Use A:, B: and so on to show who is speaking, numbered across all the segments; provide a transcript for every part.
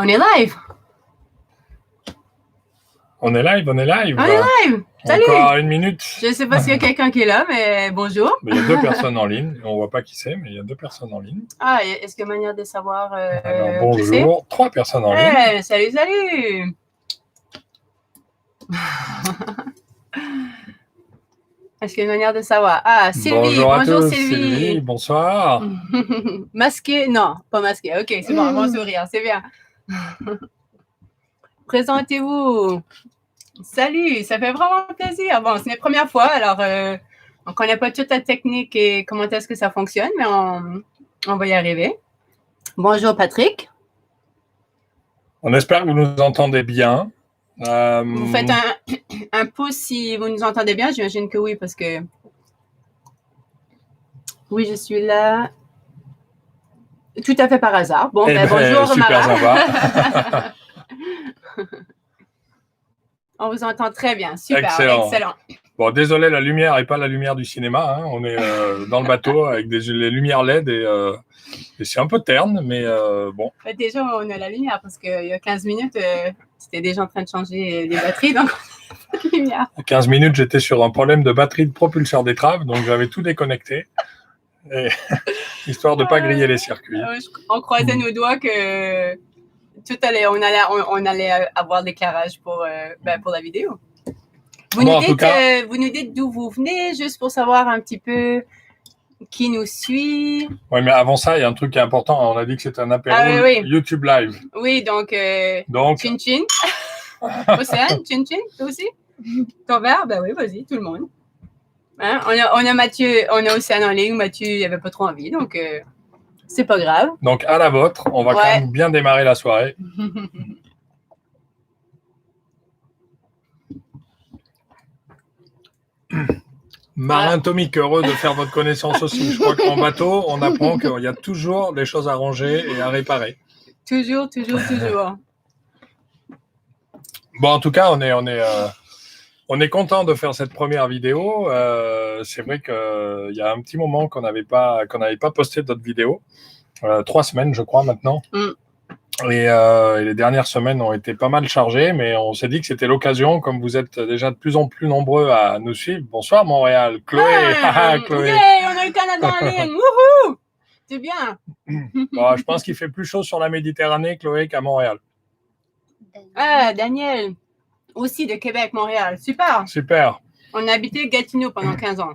A: On est live.
B: On est live, on est live.
A: On est live. Salut.
B: Encore une minute.
A: Je ne sais pas s'il y a quelqu'un qui est là, mais bonjour.
B: Mais il y a deux personnes en ligne. On ne voit pas qui c'est, mais il y a deux personnes en ligne.
A: Ah, est-ce qu'il y a manière de savoir
B: Alors,
A: qui c'est?
B: bonjour. Trois personnes en ligne.
A: Salut, salut. Est-ce qu'il y a une manière de savoir? Ah, Sylvie. Bonjour
B: Sylvie, bonsoir.
A: Masqué? Non, pas masqué. OK, c'est bon, bon sourire, c'est bien. Présentez-vous. Salut, ça fait vraiment plaisir. Bon, c'est la première fois, alors on ne connaît pas toute la technique et comment est-ce que ça fonctionne, mais on va y arriver. Bonjour Patrick.
B: On espère que vous nous entendez bien.
A: Vous faites un pouce si vous nous entendez bien, j'imagine que oui, parce que oui, je suis là. Tout à fait par hasard. Bon, bonjour
B: super
A: Mara. On vous entend très bien. Super, excellent.
B: Bon, désolé, la lumière n'est pas la lumière du cinéma. Hein. On est dans le bateau avec les lumières LED et c'est un peu terne, mais bon.
A: Déjà, on a la lumière parce qu'il y a 15 minutes, c'était déjà en train de changer les batteries, donc on n'a pas de lumière.
B: À 15 minutes, j'étais sur un problème de batterie de propulseur d'étrave, donc j'avais tout déconnecté, histoire de ne pas griller les circuits.
A: On croisait nos doigts que on allait avoir l'éclairage pour la vidéo. Vous nous dites d'où vous venez, juste pour savoir un petit peu qui nous suit.
B: Oui, mais avant ça, il y a un truc qui est important. On a dit que c'était un apéro YouTube Live.
A: Oui, donc Chin Chin. Océane, Chin Chin, toi aussi? Ton verre? Ben oui, vas-y, tout le monde. Hein? On a Mathieu, on a Océane en ligne. Mathieu, il n'avait pas trop envie, donc c'est pas grave.
B: Donc, à la vôtre, on va quand même bien démarrer la soirée. Marin Tomic, heureux de faire votre connaissance aussi. Je crois qu'en bateau, on apprend qu'il y a toujours des choses à ranger et à réparer.
A: Toujours.
B: Bon, en tout cas, on est content de faire cette première vidéo. C'est vrai qu'il y a un petit moment qu'on n'avait pas posté d'autres vidéos. 3 semaines, je crois, maintenant. Et les dernières semaines ont été pas mal chargées, mais on s'est dit que c'était l'occasion, comme vous êtes déjà de plus en plus nombreux à nous suivre. Bonsoir Montréal, Chloé.
A: Chloé. On a le Canada en ligne. Wouhou! C'est bien.
B: Bon, je pense qu'il fait plus chaud sur la Méditerranée, Chloé, qu'à Montréal.
A: Ah, Daniel, aussi de Québec, Montréal. Super. On a habité Gatineau pendant 15 ans.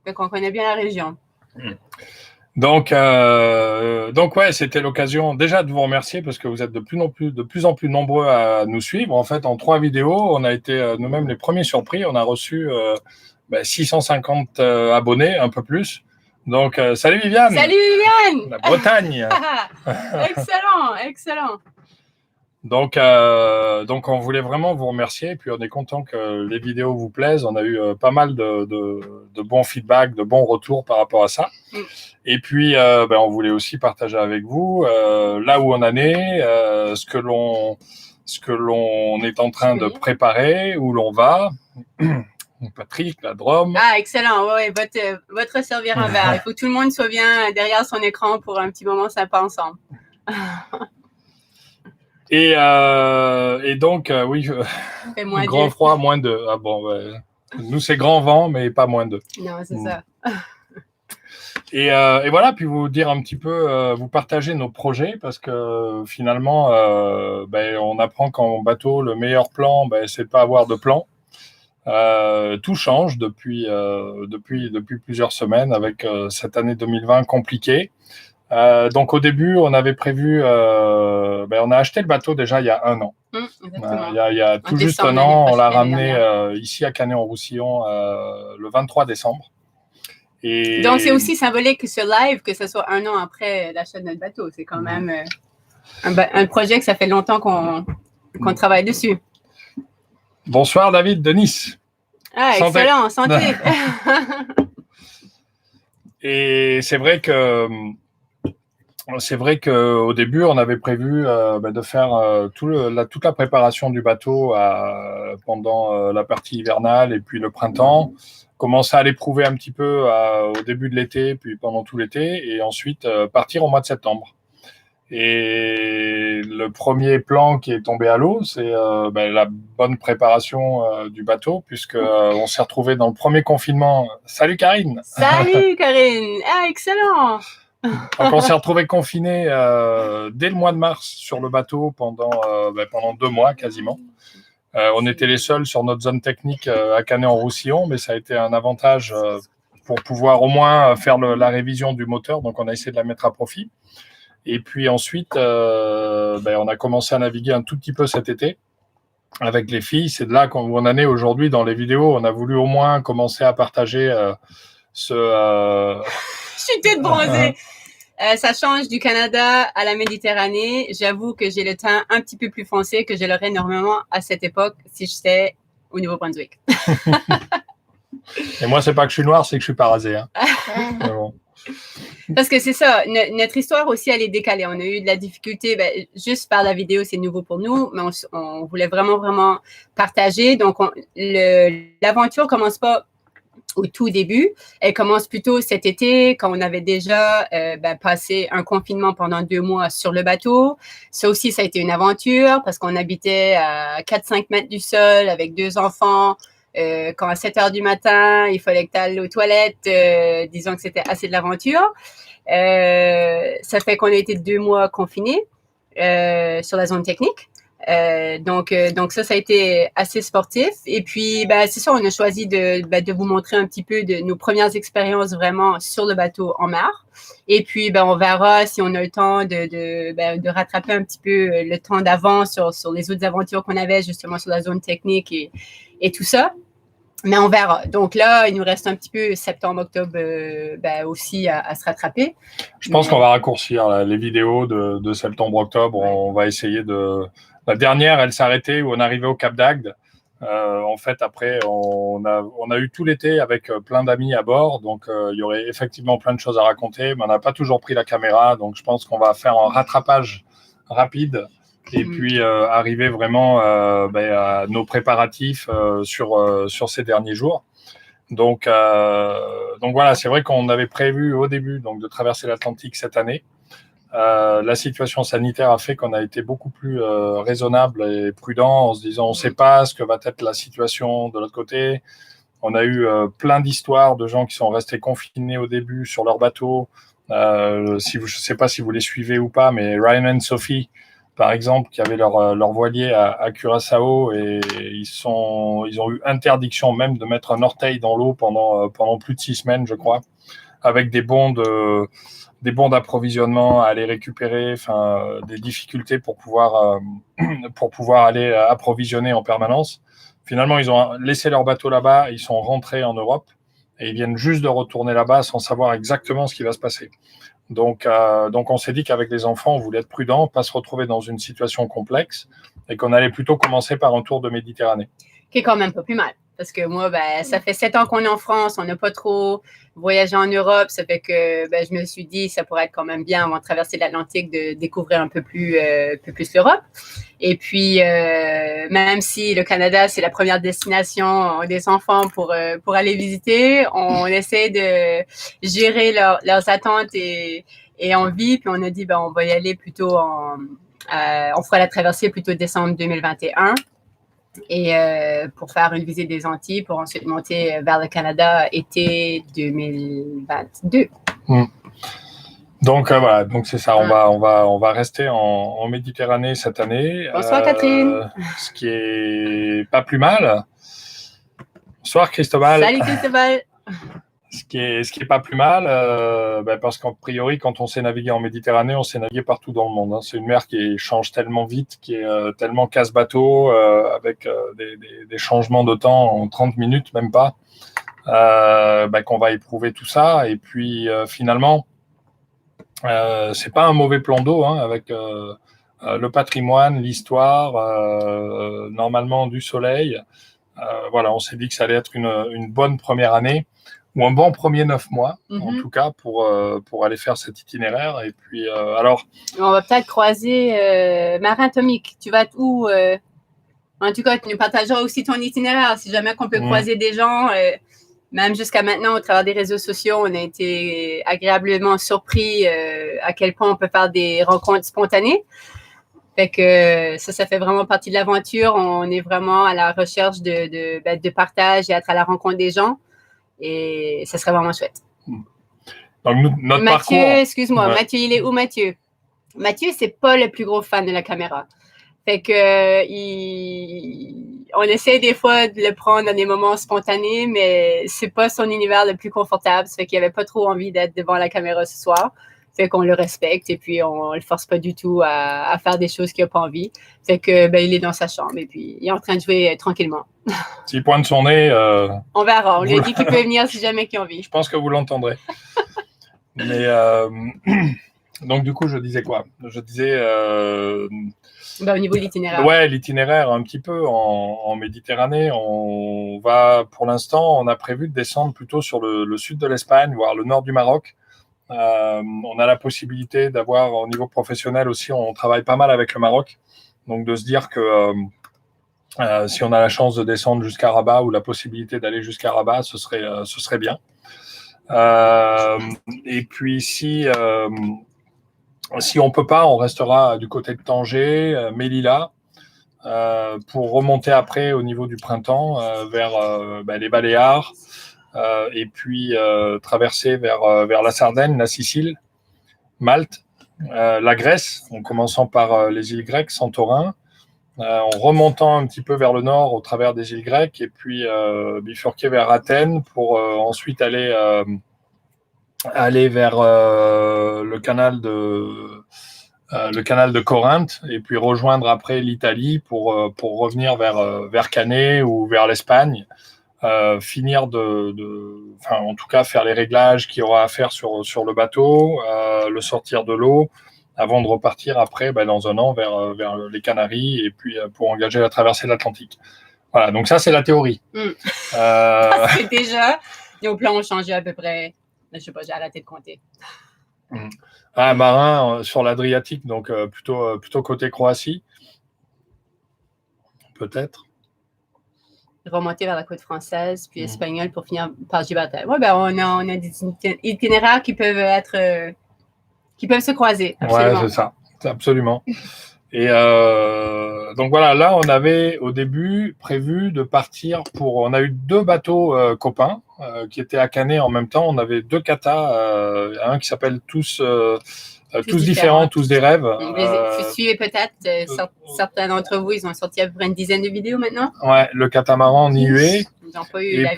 A: Donc, on connaît bien la région.
B: Donc ouais, c'était l'occasion déjà de vous remercier parce que vous êtes de plus en plus nombreux à nous suivre. En fait, en 3 vidéos, on a été nous-mêmes les premiers surpris. On a reçu 650 abonnés, un peu plus. Donc, salut Viviane.
A: Salut Viviane.
B: La Bretagne.
A: Excellent.
B: Donc, on voulait vraiment vous remercier. Et puis, on est content que les vidéos vous plaisent. On a eu pas mal de bons feedbacks, de bons retours par rapport à ça. Et puis, on voulait aussi partager avec vous là où on en est, ce que l'on est en train de préparer, où l'on va. Patrick, la Drôme.
A: Ah, excellent. Oui, votre servir un verre. Il faut que tout le monde soit bien derrière son écran pour un petit moment sympa ensemble.
B: Et donc, oui, grand froid, moins 2. Ah bon, nous, c'est grand vent, mais pas moins 2.
A: Non, c'est ça.
B: Et voilà, puis vous dire un petit peu, vous partager nos projets, parce que finalement, on apprend qu'en bateau, le meilleur plan, c'est de pas avoir de plan. Tout change depuis plusieurs semaines avec cette année 2020 compliquée. Donc au début, on avait prévu, on a acheté le bateau déjà il y a 1 an. Il y a tout juste 1 an, on l'a ramené ici à Canet-en-Roussillon le 23 décembre. Et
A: donc c'est aussi symbolique que ce live, que ce soit 1 an après l'achat de notre bateau. C'est quand même un projet que ça fait longtemps qu'on travaille dessus.
B: Bonsoir David de Nice.
A: Ah, santé. Excellent, santé.
B: Et c'est vrai qu'au début, on avait prévu de faire toute la préparation du bateau pendant la partie hivernale et puis le printemps, commencer à l'éprouver un petit peu au début de l'été, puis pendant tout l'été, et ensuite partir au mois de septembre. Et le premier plan qui est tombé à l'eau, c'est la bonne préparation du bateau, puisque on s'est retrouvé dans le premier confinement. Salut Karine.
A: Salut Karine. Ah, excellent.
B: Donc on s'est retrouvé confiné dès le mois de mars sur le bateau pendant 2 mois quasiment. On était les seuls sur notre zone technique à Canet-en-Roussillon, mais ça a été un avantage pour pouvoir au moins faire la révision du moteur. Donc on a essayé de la mettre à profit. Et puis ensuite, on a commencé à naviguer un tout petit peu cet été avec les filles. C'est de là où on en est aujourd'hui dans les vidéos. On a voulu au moins commencer à partager
A: Je suis toute bronzée. Ça change du Canada à la Méditerranée. J'avoue que j'ai le teint un petit peu plus foncé que je l'aurais normalement à cette époque si j'étais au Nouveau-Brunswick.
B: Et moi, c'est pas que je suis noir, c'est que je suis pas rasé. Hein. Bon.
A: Parce que c'est ça, notre histoire aussi, elle est décalée. On a eu de la difficulté, juste par la vidéo, c'est nouveau pour nous, mais on voulait vraiment, vraiment partager. Donc, l'aventure commence pas au tout début. Elle commence plutôt cet été, quand on avait déjà passé un confinement pendant 2 mois sur le bateau. Ça aussi, ça a été une aventure parce qu'on habitait à 4-5 mètres du sol avec 2 enfants. Quand à 7 heures du matin, il fallait que tu ailles aux toilettes, disons que c'était assez de l'aventure. Ça fait qu'on a été 2 mois confinés sur la zone technique. Donc ça a été assez sportif. Et puis, c'est ça, on a choisi de vous montrer un petit peu de nos premières expériences vraiment sur le bateau en mer. Et puis, on verra si on a le temps de rattraper un petit peu le temps d'avant sur les autres aventures qu'on avait justement sur la zone technique et tout ça. Mais on verra. Donc là, il nous reste un petit peu septembre, octobre aussi à se rattraper.
B: Je pense qu'on va raccourcir les vidéos de septembre, octobre. Ouais. On va essayer de... La dernière, elle s'arrêtait où on arrivait au Cap d'Agde. En fait, après, on a eu tout l'été avec plein d'amis à bord. Donc, il y aurait effectivement plein de choses à raconter. Mais on n'a pas toujours pris la caméra. Donc, je pense qu'on va faire un rattrapage rapide. Et puis arriver vraiment à nos préparatifs sur ces derniers jours. Donc voilà, c'est vrai qu'on avait prévu au début de traverser l'Atlantique cette année. La situation sanitaire a fait qu'on a été beaucoup plus raisonnable et prudent en se disant on ne sait pas ce que va être la situation de l'autre côté. On a eu plein d'histoires de gens qui sont restés confinés au début sur leur bateau. Je ne sais pas si vous les suivez ou pas, mais Ryan et Sophie, par exemple, qui avaient leur voilier à Curaçao et ils ont eu interdiction même de mettre un orteil dans l'eau pendant plus de 6 semaines, je crois, avec des bons d'approvisionnement à aller récupérer, des difficultés pour pouvoir aller approvisionner en permanence. Finalement, ils ont laissé leur bateau là-bas, ils sont rentrés en Europe et ils viennent juste de retourner là-bas sans savoir exactement ce qui va se passer. Donc on s'est dit qu'avec les enfants, on voulait être prudent, pas se retrouver dans une situation complexe et qu'on allait plutôt commencer par un tour de Méditerranée.
A: Qui est quand même pas plus mal. Parce que moi, ça fait 7 ans qu'on est en France, on n'a pas trop voyagé en Europe. Ça fait que je me suis dit, ça pourrait être quand même bien avant de traverser l'Atlantique de découvrir un peu plus l'Europe. Et puis, même si le Canada, c'est la première destination des enfants pour aller visiter, on essaie de gérer leurs attentes et envies. Puis on a dit, on va y aller plutôt on fera la traversée plutôt décembre 2021. Et pour faire une visite des Antilles, pour ensuite monter vers le Canada été 2022.
B: Donc voilà, donc c'est ça. On va rester en Méditerranée cette année.
A: Bonsoir Catherine.
B: Ce qui est pas plus mal. Bonsoir Cristobal.
A: Salut Cristobal.
B: Ce qui est pas plus mal, parce qu'en priori, quand on sait naviguer en Méditerranée, on sait naviguer partout dans le monde. Hein. C'est une mer qui change tellement vite, qui est tellement casse-bateau, avec des changements de temps en 30 minutes, même pas, qu'on va éprouver tout ça. Et puis, finalement, c'est pas un mauvais plan d'eau, hein, avec le patrimoine, l'histoire, normalement du soleil. Voilà, on s'est dit que ça allait être une bonne première année. Ou un bon premier 9 mois, en tout cas, pour aller faire cet itinéraire. Et puis, alors...
A: On va peut-être croiser Marin Atomique. Tu vas où En tout cas, tu nous partageras aussi ton itinéraire. Si jamais qu'on peut croiser des gens, même jusqu'à maintenant, au travers des réseaux sociaux, on a été agréablement surpris à quel point on peut faire des rencontres spontanées. Fait que ça fait vraiment partie de l'aventure. On est vraiment à la recherche de partage et être à la rencontre des gens. Et ça serait vraiment chouette.
B: Donc, notre
A: Mathieu,
B: parcours...
A: excuse-moi, ouais. Mathieu, il est où, Mathieu? Mathieu, c'est pas le plus gros fan de la caméra. Fait que on essaie des fois de le prendre dans des moments spontanés, mais c'est pas son univers le plus confortable. Ça fait qu'il avait pas trop envie d'être devant la caméra ce soir. Fait qu'on le respecte et puis on le force pas du tout à faire des choses qu'il a pas envie. Fait que il est dans sa chambre et puis il est en train de jouer tranquillement.
B: S'il pointe son nez...
A: on verra. On lui a dit qu'il peut venir si jamais il a envie.
B: Je pense que vous l'entendrez. Mais donc du coup, je disais quoi? Je disais...
A: au niveau de l'itinéraire.
B: Ouais, l'itinéraire, un petit peu en Méditerranée. On va, pour l'instant, on a prévu de descendre plutôt sur le sud de l'Espagne, voire le nord du Maroc. On a la possibilité d'avoir, au niveau professionnel aussi, on travaille pas mal avec le Maroc. Donc de se dire que si on a la chance de descendre jusqu'à Rabat ou la possibilité d'aller jusqu'à Rabat, ce serait bien. Et puis si on peut pas, on restera du côté de Tanger, Melilla, pour remonter après au niveau du printemps vers les Baléares, et puis traverser vers la Sardaigne, la Sicile, Malte, la Grèce, en commençant par les îles grecques, Santorin, en remontant un petit peu vers le nord au travers des îles grecques, et puis bifurquer vers Athènes pour ensuite aller vers le canal de Corinthe, et puis rejoindre après l'Italie pour revenir vers Cannet ou vers l'Espagne, finir en tout cas faire les réglages qu'il y aura à faire sur le bateau, le sortir de l'eau, avant de repartir après dans un an vers les Canaries, et puis pour engager la traversée de l'Atlantique. Voilà, donc ça c'est la théorie.
A: C'est déjà, nos plans ont changé à peu près. Je sais pas, j'ai arrêté de compter.
B: Un marin sur l'Adriatique, donc plutôt côté Croatie, peut-être.
A: Remonter vers la côte française, puis espagnole pour finir par Gibraltar. Ouais, on a des itinéraires qui peuvent se croiser. Absolument.
B: Ouais, c'est ça, absolument. Et donc voilà, là, on avait au début prévu de partir on a eu 2 bateaux copains qui étaient à Canet en même temps. On avait 2 katas, un qui s'appelle tous différents, tous des rêves.
A: Vous suivez peut-être, certains d'entre vous, ils ont sorti à peu près une dizaine de vidéos maintenant.
B: Ouais, le catamaran Niue.
A: Ils n'ont pas eu
B: et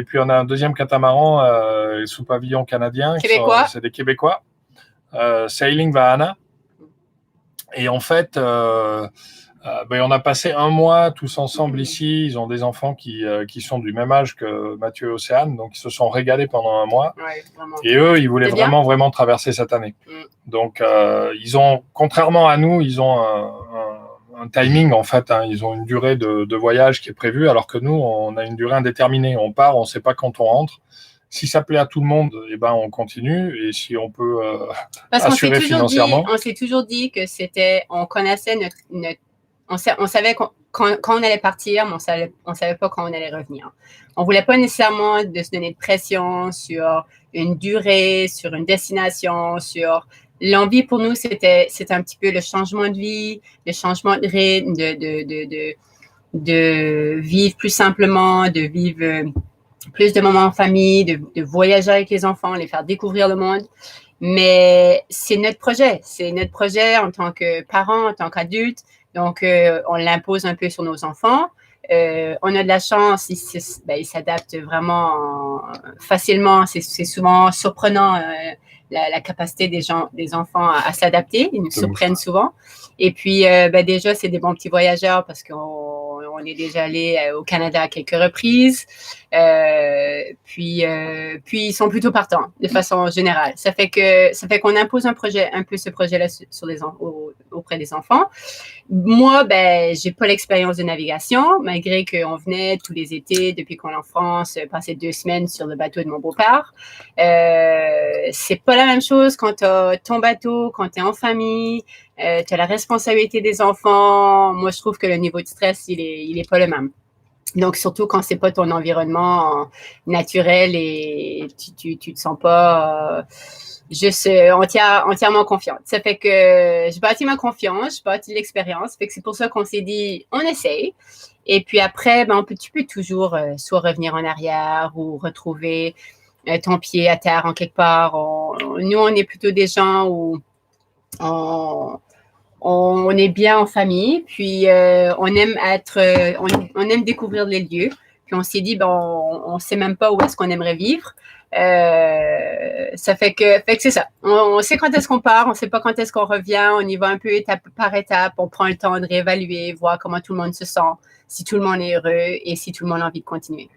B: puis on a un deuxième catamaran sous pavillon canadien.
A: Québécois.
B: C'est des Québécois. Sailing Vahana. Et en fait, on a passé un mois tous ensemble ici. Ils ont des enfants qui sont du même âge que Mathieu et Océane, donc ils se sont régalés pendant un mois.
A: Ouais, vraiment.
B: Et eux, ils voulaient vraiment traverser cette année. Donc, contrairement à nous, ils ont un timing en fait. Ils ont une durée de voyage qui est prévue, alors que nous, on a une durée indéterminée. On part, on ne sait pas quand on rentre. Si ça plaît à tout le monde, on continue. Et si on peut assurer financièrement.
A: On s'est toujours dit que on connaissait on savait quand on allait partir, mais on savait pas quand on allait revenir. On voulait pas nécessairement de se donner de pression sur une durée, sur une destination, sur l'envie pour nous, c'était un petit peu le changement de vie, le changement de rythme, de vivre plus simplement, de vivre plus de moments en famille, de voyager avec les enfants, les faire découvrir le monde. Mais c'est notre projet. C'est notre projet en tant que parents, en tant qu'adultes. Donc, on l'impose un peu sur nos enfants. On a de la chance, ils s'adaptent vraiment facilement. C'est souvent surprenant la capacité des enfants à s'adapter. Ils nous surprennent souvent. Et puis, déjà, c'est des bons petits voyageurs parce qu'on est déjà allé au Canada à quelques reprises. Puis ils sont plutôt partants de façon générale. Ça fait qu'on impose un peu ce projet-là auprès des enfants. Moi, j'ai pas l'expérience de navigation, malgré qu'on venait tous les étés depuis qu'on est en France, passer 2 semaines sur le bateau de mon beau-père. C'est pas la même chose quand t'as ton bateau, quand t'es en famille, t'as la responsabilité des enfants. Moi, je trouve que le niveau de stress, il est pas le même. Donc, surtout quand c'est pas ton environnement naturel et tu te sens pas juste entièrement confiante. Ça fait que j'ai bâti ma confiance, j'ai bâti l'expérience. Fait que c'est pour ça qu'on s'est dit, on essaye. Et puis après, tu peux toujours soit revenir en arrière ou retrouver ton pied à terre en quelque part. Nous, on est plutôt des gens où on est bien en famille, puis on aime on aime découvrir les lieux. Puis on s'est dit, on sait même pas où est-ce qu'on aimerait vivre. Ça fait que c'est ça. On sait quand est-ce qu'on part, on sait pas quand est-ce qu'on revient. On y va un peu étape par étape. On prend le temps de réévaluer, voir comment tout le monde se sent, si tout le monde est heureux et si tout le monde a envie de continuer.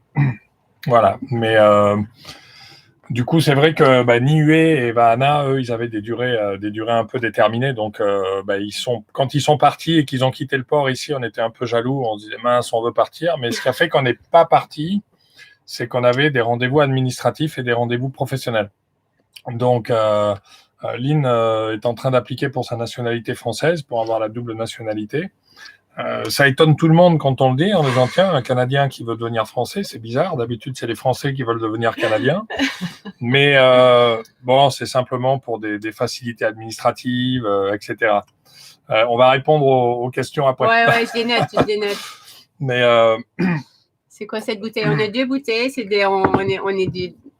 B: Voilà, mais du coup, c'est vrai que Niue et Vahana, eux, ils avaient des durées un peu déterminées. Donc, quand ils sont partis et qu'ils ont quitté le port ici, on était un peu jaloux. On se disait, mince, on veut partir. Mais ce qui a fait qu'on n'est pas parti, c'est qu'on avait des rendez-vous administratifs et des rendez-vous professionnels. Donc, Lynn est en train d'appliquer pour sa nationalité française, pour avoir la double nationalité. Ça étonne tout le monde quand on le dit en disant tiens, un Canadien qui veut devenir français, c'est bizarre. D'habitude, c'est les Français qui veulent devenir Canadiens. Mais c'est simplement pour des facilités administratives, etc. On va répondre aux questions après.
A: Ouais, je les note.
B: Mais
A: c'est quoi cette bouteille? On a 2 bouteilles.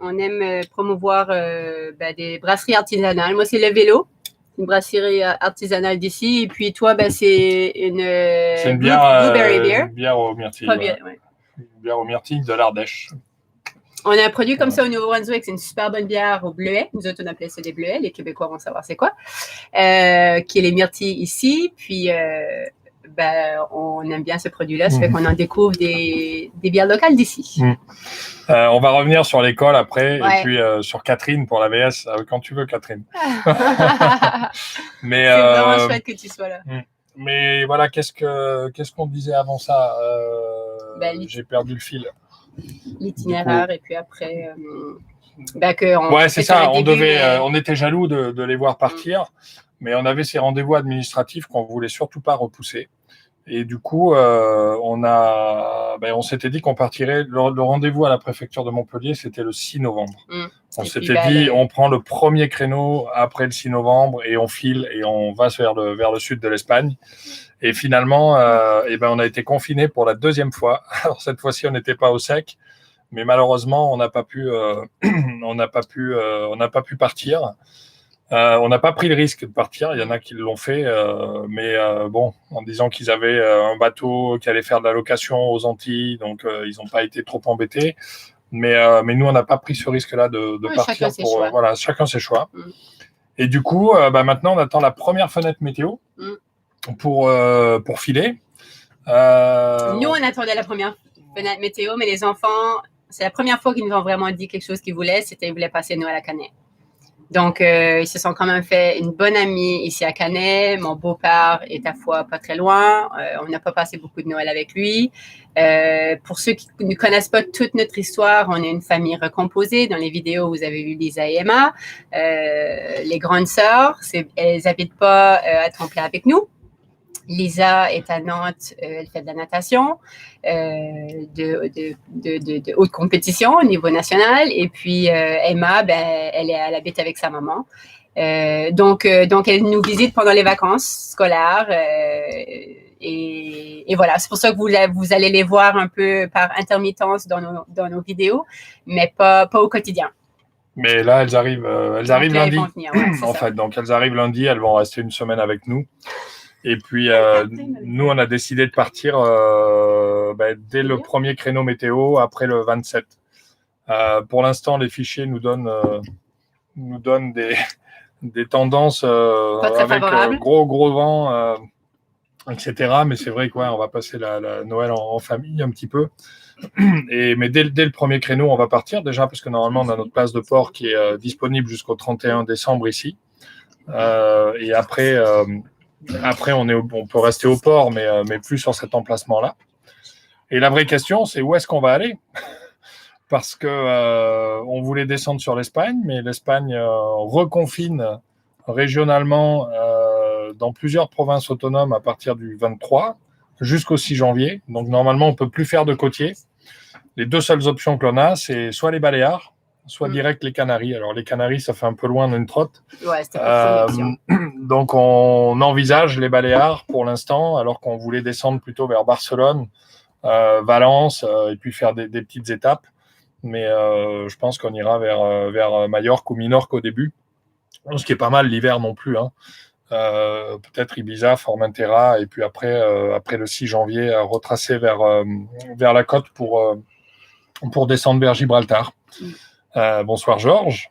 A: On aime promouvoir des brasseries artisanales. Moi, c'est le Vélo, une brasserie artisanale d'ici. Et puis toi, c'est une
B: blueberry beer. Une bière au myrtille. Une bière au myrtille de l'Ardèche.
A: On a un produit comme ça au Nouveau-Brunswick. C'est une super bonne bière au bleuet. Nous autres, on appelait ça des bleuets. Les Québécois vont savoir c'est quoi. Qui est les myrtilles ici. Puis on aime bien ce produit-là. Ça fait qu'on en découvre des bières locales d'ici.
B: On va revenir sur l'école après et puis sur Catherine pour la VS quand tu veux, Catherine.
A: Mais c'est vraiment chouette que tu sois là.
B: Mais voilà, qu'est-ce qu'on disait avant ça? J'ai perdu le fil.
A: L'itinéraire et puis après.
B: C'est ça. On était jaloux de les voir partir, mais on avait ces rendez-vous administratifs qu'on voulait surtout pas repousser. Et du coup, on s'était dit qu'on partirait. Le rendez-vous à la préfecture de Montpellier, c'était le 6 novembre. On s'était dit, on prend le premier créneau après le 6 novembre et on file et on va vers le sud de l'Espagne. Et finalement, on a été confinés pour la 2e fois. Alors cette fois-ci, on n'était pas au sec, mais malheureusement, on n'a pas pu partir. On n'a pas pris le risque de partir. Il y en a qui l'ont fait, en disant qu'ils avaient un bateau qui allait faire de la location aux Antilles, donc ils n'ont pas été trop embêtés. Mais nous, on n'a pas pris ce risque-là de partir. Chacun ses choix. Et du coup, maintenant, on attend la première fenêtre météo pour filer.
A: Nous, on attendait la première fenêtre météo, mais les enfants, c'est la première fois qu'ils nous ont vraiment dit quelque chose qu'ils voulaient, c'était qu'ils voulaient passer Noël à Canet. Donc, ils se sont quand même fait une bonne amie ici à Canet. Mon beau-père est à fois pas très loin. On n'a pas passé beaucoup de Noël avec lui. Pour ceux qui ne connaissent pas toute notre histoire, on est une famille recomposée. Dans les vidéos, vous avez vu Lisa et Emma. Les grandes sœurs, elles n'habitent pas à Tremblay avec nous. Lisa est à Nantes, elle fait de la natation, de haute compétition au niveau national. Et puis Emma, elle habite avec sa maman. Donc, elle nous visite pendant les vacances scolaires. Et voilà, c'est pour ça que vous allez les voir un peu par intermittence dans nos vidéos, mais pas au quotidien.
B: Mais là, elles arrivent lundi. Donc, elles arrivent lundi, elles vont rester une semaine avec nous. Et puis, nous, on a décidé de partir dès le premier créneau météo, après le 27. Pour l'instant, les fichiers nous donnent des tendances avec gros vent, etc. Mais c'est vrai qu'on va passer la Noël en famille un petit peu. Mais dès le premier créneau, on va partir déjà parce que normalement, on a notre place de port qui est disponible jusqu'au 31 décembre ici. Et après, on peut rester au port, mais plus sur cet emplacement-là. Et la vraie question, c'est où est-ce qu'on va aller? Parce que on voulait descendre sur l'Espagne, mais l'Espagne reconfine régionalement dans plusieurs provinces autonomes à partir du 23. jusqu'au 6 janvier. Donc, normalement, on ne peut plus faire de côtier. Les deux seules options que l'on a, c'est soit les Baléares, soit direct les Canaries. Alors, les Canaries, ça fait un peu loin d'une trotte.
A: Ouais, c'était pas option.
B: Donc, on envisage les Baléares pour l'instant, alors qu'on voulait descendre plutôt vers Barcelone, Valence, et puis faire des petites étapes. Mais je pense qu'on ira vers Majorque ou Minorque au début. Ce qui est pas mal l'hiver non plus. Hein. Peut-être Ibiza, Formentera, et puis après le 6 janvier, retracer vers la côte pour descendre vers Gibraltar. Bonsoir Georges.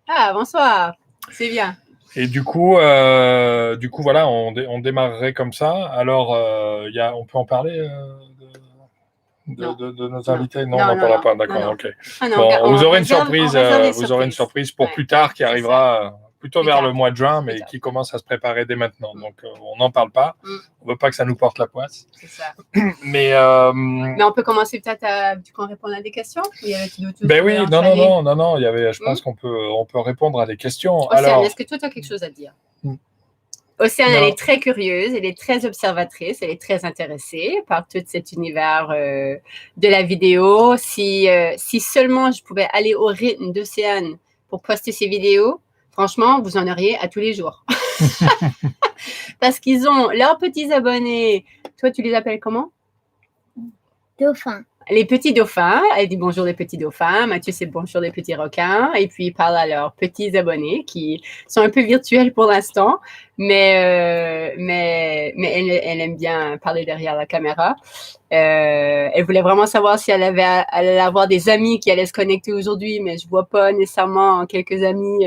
A: Ah, bonsoir. C'est bien.
B: Et du coup, voilà, on démarrerait comme ça. Alors, on peut en parler de nos invités? Non, on n'en parlera pas. D'accord, ok. Bon, vous aurez une surprise pour plus tard qui arrivera plutôt vers le mois de juin, mais qui commence à se préparer dès maintenant. Donc, on n'en parle pas. On ne veut pas que ça nous porte la poisse.
A: C'est ça.
B: Mais
A: on peut commencer peut-être à répondre à des questions.
B: Ben oui, non. Il y avait, je pense qu'on peut répondre à des questions.
A: Océane, est-ce que toi, tu as quelque chose à dire? Océane, elle est très curieuse, elle est très observatrice, elle est très intéressée par tout cet univers de la vidéo. Si seulement je pouvais aller au rythme d'Océane pour poster ses vidéos, franchement, vous en auriez à tous les jours. Parce qu'ils ont leurs petits abonnés. Toi, tu les appelles comment?
C: Dauphins.
A: Les petits dauphins, elle dit bonjour les petits dauphins, Mathieu c'est bonjour les petits requins, et puis il parle à leurs petits abonnés qui sont un peu virtuels pour l'instant, mais elle aime bien parler derrière la caméra. Elle voulait vraiment savoir si elle allait avoir des amis qui allaient se connecter aujourd'hui, mais je vois pas nécessairement quelques amis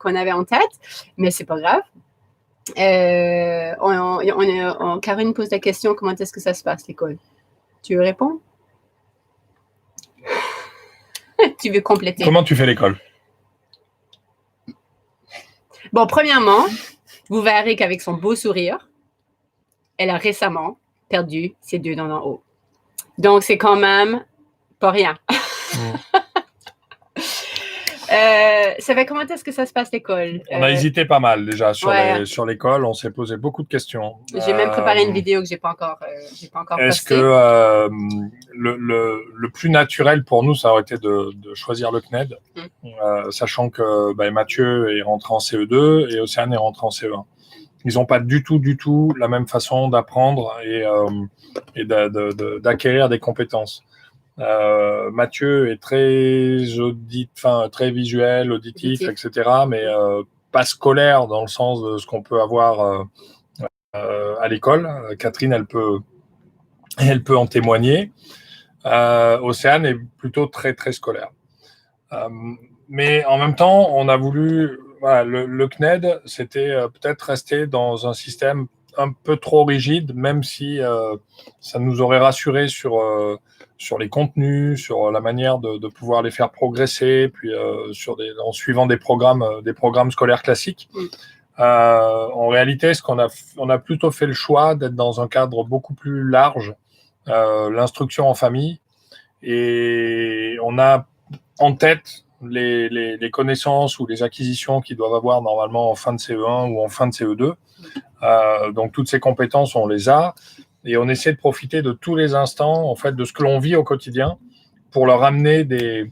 A: qu'on avait en tête, mais c'est pas grave. Karine pose la question, comment est-ce que ça se passe l'école? Tu veux répondre? Tu veux compléter?
B: Comment tu fais l'école?
A: Bon, premièrement, vous verrez qu'avec son beau sourire, elle a récemment perdu ses 2 dents d'en haut. Donc, c'est quand même pas rien. Ça fait comment est-ce que ça se passe l'école?
B: On a hésité pas mal déjà sur l'école. On s'est posé beaucoup de questions.
A: J'ai même préparé une vidéo que j'ai pas encore postée.
B: Est-ce que le plus naturel pour nous, ça aurait été de choisir le CNED, sachant que Mathieu est rentré en CE2 et Océane est rentré en CE1. Ils n'ont pas du tout la même façon d'apprendre et d'acquérir des compétences. Mathieu est très visuel, auditif, etc., mais pas scolaire dans le sens de ce qu'on peut avoir à l'école. Catherine, elle peut en témoigner. Océane est plutôt très, très scolaire. Mais en même temps, on a voulu... Voilà, le CNED, c'était peut-être rester dans un système un peu trop rigide, même si ça nous aurait rassuré sur les contenus, sur la manière de pouvoir les faire progresser, puis en suivant des programmes scolaires classiques. En réalité, on a plutôt fait le choix d'être dans un cadre beaucoup plus large, l'instruction en famille, et on a en tête les connaissances ou les acquisitions qu'ils doivent avoir normalement en fin de CE1 ou en fin de CE2. Donc toutes ces compétences, on les a, et on essaie de profiter de tous les instants, en fait, de ce que l'on vit au quotidien, pour leur amener des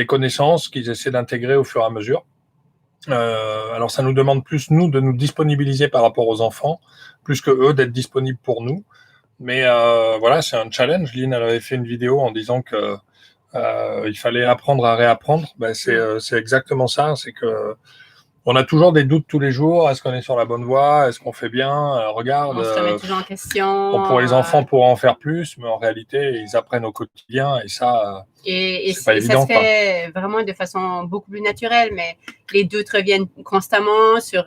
B: connaissances qu'ils essaient d'intégrer au fur et à mesure. Alors ça nous demande plus, nous, de nous disponibiliser par rapport aux enfants, plus que eux d'être disponibles pour nous. Mais voilà, c'est un challenge. Lynn, elle avait fait une vidéo en disant que il fallait apprendre à réapprendre. C'est exactement ça. C'est que on a toujours des doutes tous les jours. Est-ce qu'on est sur la bonne voie? Est-ce qu'on fait bien? Regarde.
A: On se remet toujours en question.
B: Pour les enfants, pour en faire plus, mais en réalité, ils apprennent au quotidien, et ça, c'est pas évident.
A: Ça se fait vraiment de façon beaucoup plus naturelle, mais les doutes reviennent constamment sur,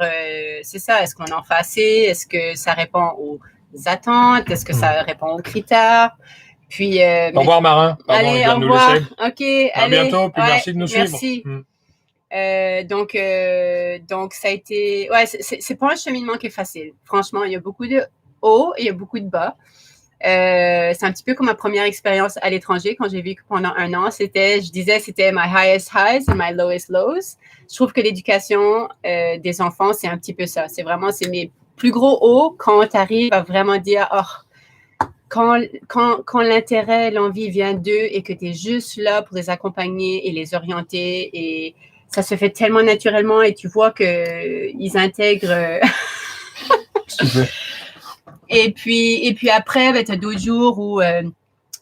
A: c'est ça, est-ce qu'on en fait assez? Est-ce que ça répond aux attentes? Est-ce que ça répond aux critères? Puis,
B: au revoir, Marin. Pardon,
A: allez, au revoir. OK,
B: à bientôt, puis merci de nous suivre.
A: Merci. Donc ça a été, c'est pas un cheminement qui est facile. Franchement, il y a beaucoup de hauts et il y a beaucoup de bas. C'est un petit peu comme ma première expérience à l'étranger quand j'ai vécu pendant 1 an. C'était my highest highs and my lowest lows. Je trouve que l'éducation des enfants, c'est un petit peu ça. C'est mes plus gros haut quand tu arrives à vraiment dire, oh, quand l'intérêt, l'envie vient d'eux et que tu es juste là pour les accompagner et les orienter, et ça se fait tellement naturellement et tu vois qu'ils intègrent.
B: Super.
A: Et puis après, ben, tu as d'autres jours où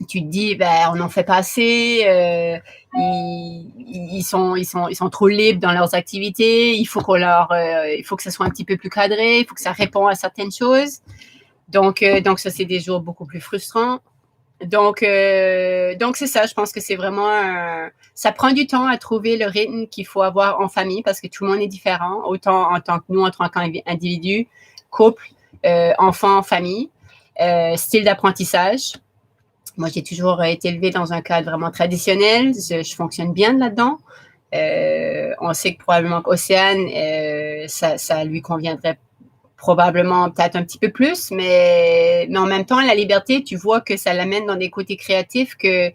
A: tu te dis, ben, on n'en fait pas assez, ils sont trop libres dans leurs activités, il faut que ça soit un petit peu plus cadré, il faut que ça réponde à certaines choses. Donc ça, c'est des jours beaucoup plus frustrants. Donc c'est ça, je pense que c'est vraiment ça prend du temps à trouver le rythme qu'il faut avoir en famille parce que tout le monde est différent, autant en tant que nous, en tant qu'individu, couple, enfant, famille, style d'apprentissage. Moi, j'ai toujours été élevée dans un cadre vraiment traditionnel. Je fonctionne bien là-dedans. On sait que probablement qu'Océane, ça lui conviendrait probablement peut-être un petit peu plus, mais en même temps, la liberté, tu vois que ça l'amène dans des côtés créatifs qu'elle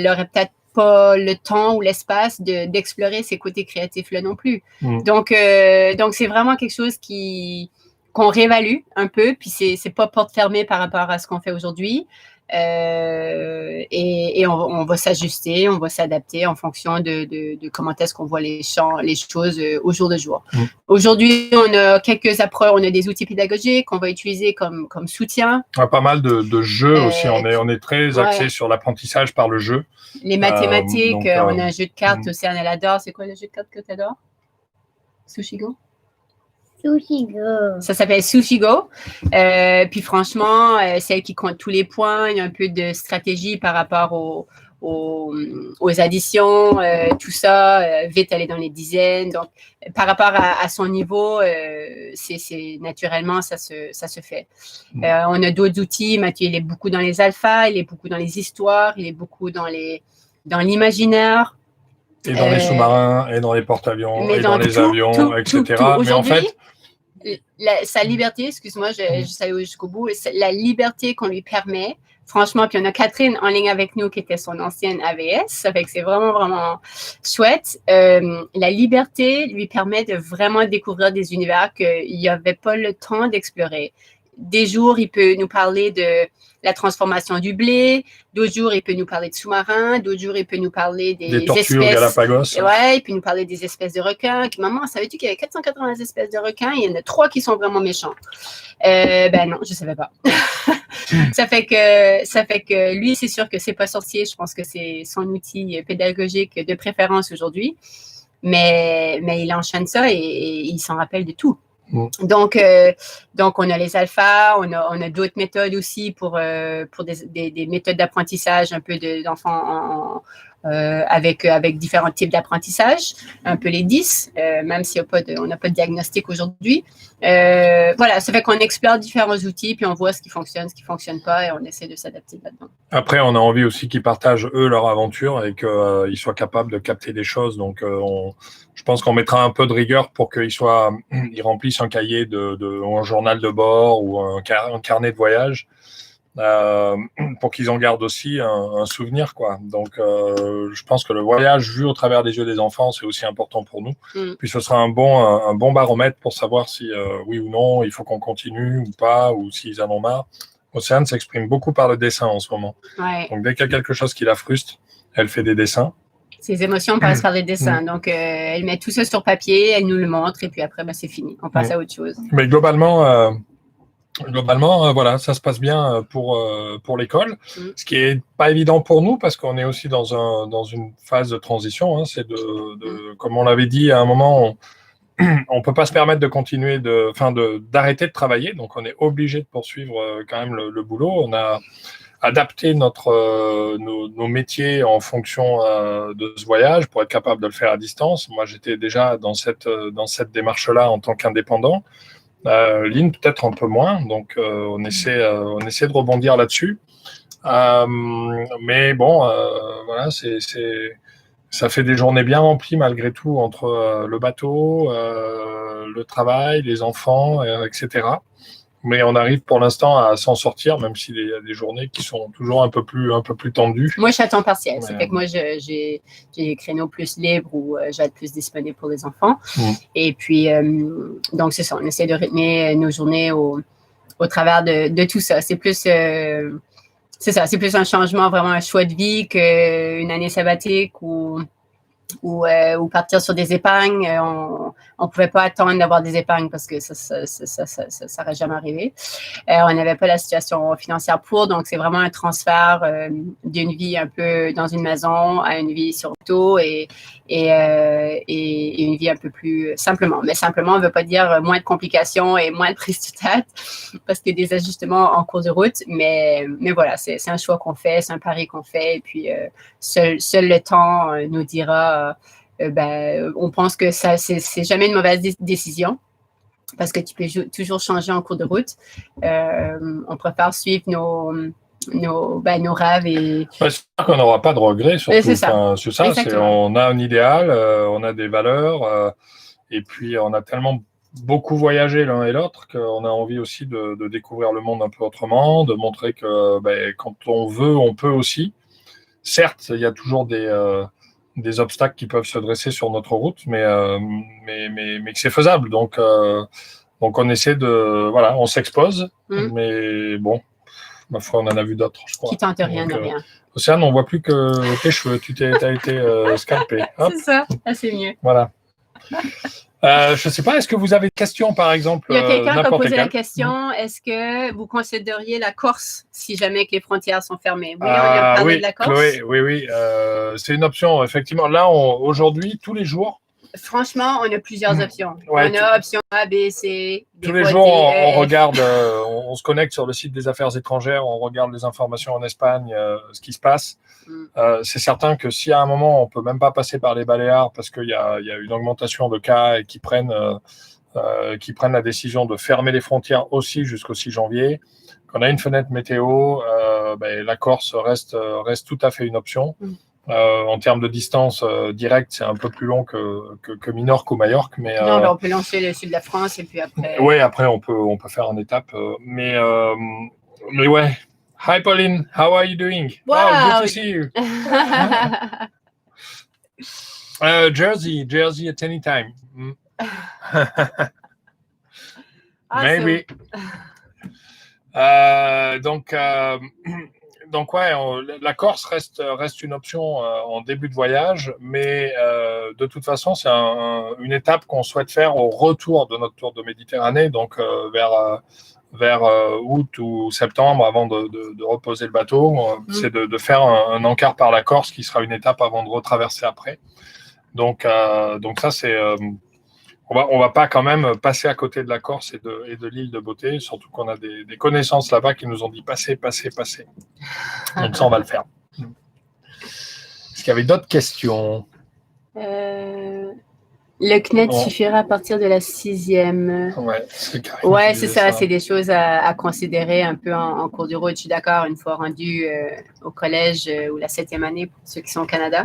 A: n'aurait peut-être pas le temps ou l'espace d'explorer ces côtés créatifs-là non plus. Donc, c'est vraiment quelque chose qu'on réévalue un peu, puis c'est pas porte fermée par rapport à ce qu'on fait aujourd'hui. Et on va s'ajuster, on va s'adapter en fonction de comment est-ce qu'on voit les choses au jour le jour. Aujourd'hui, on a quelques approches, on a des outils pédagogiques qu'on va utiliser comme soutien.
B: Pas mal de jeux aussi, on est très axé sur l'apprentissage par le jeu.
A: Les mathématiques, on a un jeu de cartes, Océane, elle adore. C'est quoi le jeu de cartes que tu adores? Sushigo?
C: Sushigo.
A: Ça s'appelle Sushigo. Puis franchement, c'est elle qui compte tous les points. Il y a un peu de stratégie par rapport aux additions, tout ça. Vite aller dans les dizaines. Donc, par rapport à son niveau, c'est naturellement, ça se fait. On a d'autres outils. Mathieu, il est beaucoup dans les alphas, il est beaucoup dans les histoires, il est beaucoup dans l'imaginaire.
B: Et dans les sous-marins, et dans les porte-avions, et dans les avions, etc.
A: Mais en fait, sa liberté, excuse-moi, je suis allée jusqu'au bout, la liberté qu'on lui permet, franchement, puis on a Catherine en ligne avec nous qui était son ancienne AVS, ça fait que c'est vraiment, vraiment chouette. La liberté lui permet de vraiment découvrir des univers qu'il n'y avait pas le temps d'explorer. Des jours, il peut nous parler de la transformation du blé. D'autres jours, il peut nous parler de sous-marins. D'autres jours, il peut nous parler des
B: tortues
A: espèces.
B: Galapagos.
A: Ouais, il peut nous parler des espèces de requins. Maman, savais-tu qu'il y avait 480 espèces de requins? Il y en a 3 qui sont vraiment méchants. Ben non, je ne savais pas. Ça fait que lui, c'est sûr que c'est pas sorcier. Je pense que c'est son outil pédagogique de préférence aujourd'hui. Mais il enchaîne ça et il s'en rappelle de tout. Donc, on a les alphas, on a d'autres méthodes aussi pour des méthodes d'apprentissage un peu d'enfants avec différents types d'apprentissage, un peu les 10, même si on n'a pas de diagnostic aujourd'hui. Voilà, ça fait qu'on explore différents outils, puis on voit ce qui fonctionne pas, et on essaie de s'adapter là-dedans.
B: Après, on a envie aussi qu'ils partagent, eux, leur aventure et qu'ils soient capables de capter des choses. Donc, je pense qu'on mettra un peu de rigueur pour qu'ils remplissent un cahier ou un journal de bord ou un carnet de voyage. Pour qu'ils en gardent aussi un souvenir, quoi. Donc, je pense que le voyage vu au travers des yeux des enfants, c'est aussi important pour nous. Puis ce sera un bon baromètre pour savoir si oui ou non, il faut qu'on continue ou pas, ou s'ils en ont marre. Océane s'exprime beaucoup par le dessin en ce moment.
A: Ouais.
B: Donc, dès qu'il y a quelque chose qui la frustre, elle fait des dessins.
A: Ses émotions passent par les dessins. Donc, elle met tout ça sur papier, elle nous le montre, et puis après, c'est fini. On passe à autre chose.
B: Mais globalement, voilà, ça se passe bien pour l'école. Ce qui est pas évident pour nous parce qu'on est aussi dans une phase de transition. Hein, c'est comme on l'avait dit à un moment, on peut pas se permettre de continuer d'arrêter de travailler. Donc, on est obligé de poursuivre quand même le boulot. On a adapté nos métiers en fonction de ce voyage pour être capable de le faire à distance. Moi, j'étais déjà dans cette démarche-là en tant qu'indépendant. Lynn peut-être un peu moins, donc on essaie de rebondir là-dessus. Mais bon, voilà, ça fait des journées bien remplies malgré tout entre le bateau, le travail, les enfants, etc. Mais on arrive pour l'instant à s'en sortir, même s'il y a des journées qui sont toujours un peu plus tendues.
A: Moi, je suis à temps partiel. Ça fait que moi, j'ai des créneaux plus libres où j'ai plus disponible pour les enfants. Et puis, donc, c'est ça. On essaie de rythmer nos journées au travers de tout ça. C'est plus... c'est ça, c'est plus un changement, vraiment un choix de vie qu'une année sabbatique ou partir sur des épargnes. On pouvait pas attendre d'avoir des épargnes parce que ça n'aurait jamais arrivé. On n'avait pas la situation financière pour, donc c'est vraiment un transfert d'une vie un peu dans une maison à une vie sur auto et une vie un peu plus simplement. Mais simplement, on ne veut pas dire moins de complications et moins de prise de tête parce qu'il y a des ajustements en cours de route. Mais voilà, c'est un choix qu'on fait, c'est un pari qu'on fait. Et puis, seul le temps nous dira, on pense que ça, c'est jamais une mauvaise décision parce que tu peux toujours changer en cours de route. On préfère suivre nos rêves et...
B: C'est sûr qu'on n'aura pas de regrets, surtout.
A: C'est ça.
B: On a un idéal, on a des valeurs, et puis on a tellement beaucoup voyagé l'un et l'autre qu'on a envie aussi de découvrir le monde un peu autrement, de montrer que quand on veut, on peut aussi. Certes, il y a toujours des obstacles qui peuvent se dresser sur notre route, mais que c'est faisable. Donc on essaie on s'expose, mais bon, ma foi, on en a vu d'autres, je crois.
A: Qui tente rien de rien.
B: Océane, on voit plus que tes cheveux. T'as été scalpé.
A: C'est ça, c'est mieux.
B: Voilà. Je ne sais pas, est-ce que vous avez des questions, par exemple?
A: Il y a quelqu'un qui a posé la question, est-ce que vous considériez la Corse si jamais que les frontières sont fermées? Oui, on a parlé de la Corse.
B: Chloé, oui. C'est une option, effectivement. Là, aujourd'hui, tous les jours.
A: Franchement, on a plusieurs options. Ouais, on a option A, B, C.
B: Tous les jours, on regarde, on se connecte sur le site des affaires étrangères, on regarde les informations en Espagne, ce qui se passe. C'est certain que si à un moment, on peut même pas passer par les Baléares parce qu'il y a une augmentation de cas et qui prennent la décision de fermer les frontières aussi jusqu'au 6 janvier, qu'on a une fenêtre météo, la Corse reste tout à fait une option. En termes de distance directe, c'est un peu plus long que Minorque ou Majorque, mais
A: non, on peut lancer le sud de la France et puis après.
B: Oui, après on peut faire en étape, mais ouais. Hi Pauline, how are you doing?
A: Wow.
B: Oh, good to see you. Jersey at any time. Maybe. Donc ouais, la Corse reste une option en début de voyage, mais de toute façon, c'est une étape qu'on souhaite faire au retour de notre tour de Méditerranée, donc vers août ou septembre, avant de reposer le bateau. C'est de faire un encart par la Corse, qui sera une étape avant de retraverser après. Donc ça, c'est... On va pas quand même passer à côté de la Corse et de l'île de Beauté, surtout qu'on a des connaissances là-bas qui nous ont dit passez. Donc ça, on va le faire. Est-ce qu'il y avait d'autres questions?
A: Le CNED suffira à partir de la 6e.
B: Ouais,
A: c'est ça. C'est des choses à considérer un peu en cours de route. Je suis d'accord, une fois rendu au collège ou la 7e année pour ceux qui sont au Canada.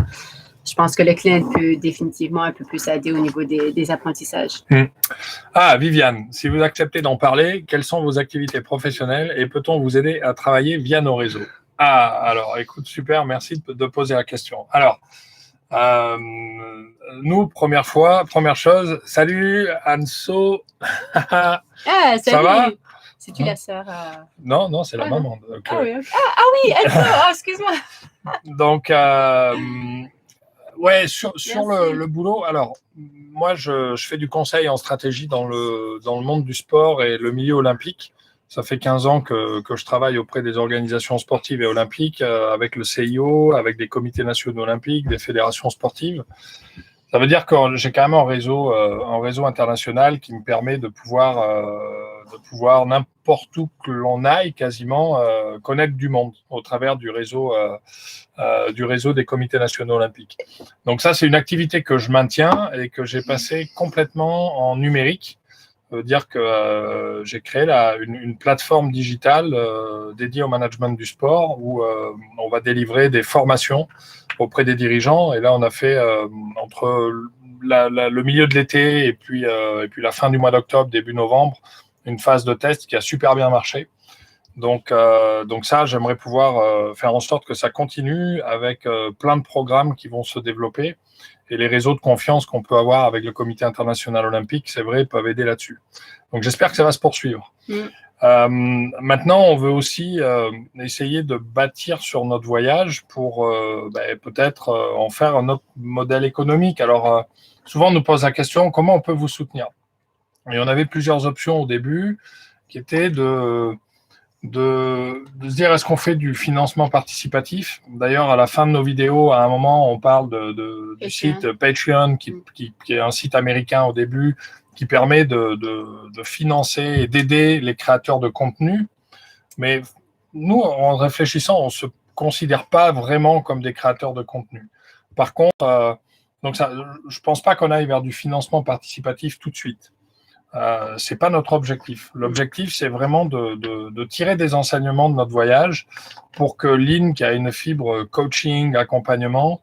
A: Je pense que le CNED peut définitivement un peu plus aider au niveau des apprentissages.
B: Ah, Viviane, si vous acceptez d'en parler, quelles sont vos activités professionnelles et peut-on vous aider à travailler via nos réseaux? Ah, alors, écoute, super, merci de poser la question. Alors, nous, première chose, salut Anso.
A: Salut.
B: Ça va?
A: C'est-tu la sœur?
B: Non, c'est la maman.
A: Donc, oui, Anso, excuse-moi.
B: Donc, ouais, sur le boulot, alors, moi, je fais du conseil en stratégie dans le monde du sport et le milieu olympique. Ça fait 15 ans que je travaille auprès des organisations sportives et olympiques, avec le CIO, avec des comités nationaux olympiques, des fédérations sportives. Ça veut dire que j'ai quand même un réseau international qui me permet de pouvoir n'importe où que l'on aille quasiment connaître du monde au travers du réseau des comités nationaux olympiques. Donc ça, c'est une activité que je maintiens et que j'ai passée complètement en numérique. Ça veut dire que j'ai créé une plateforme digitale dédiée au management du sport où on va délivrer des formations auprès des dirigeants. Et là, on a fait entre le milieu de l'été et puis la fin du mois d'octobre, début novembre, une phase de test qui a super bien marché. Donc ça, j'aimerais pouvoir faire en sorte que ça continue avec plein de programmes qui vont se développer. Et les réseaux de confiance qu'on peut avoir avec le Comité international olympique, c'est vrai, peuvent aider là-dessus. Donc j'espère que ça va se poursuivre. Maintenant, on veut aussi essayer de bâtir sur notre voyage pour peut-être en faire un autre modèle économique. Alors, souvent, on nous pose la question, comment on peut vous soutenir? Et on avait plusieurs options au début qui étaient de se dire, est-ce qu'on fait du financement participatif? D'ailleurs, à la fin de nos vidéos, à un moment, on parle du site Patreon, qui est un site américain au début, qui permet de financer et d'aider les créateurs de contenu. Mais nous, en réfléchissant, on ne se considère pas vraiment comme des créateurs de contenu. Par contre, je ne pense pas qu'on aille vers du financement participatif tout de suite. C'est pas notre objectif. L'objectif, c'est vraiment de tirer des enseignements de notre voyage pour que Lynn, qui a une fibre coaching, accompagnement,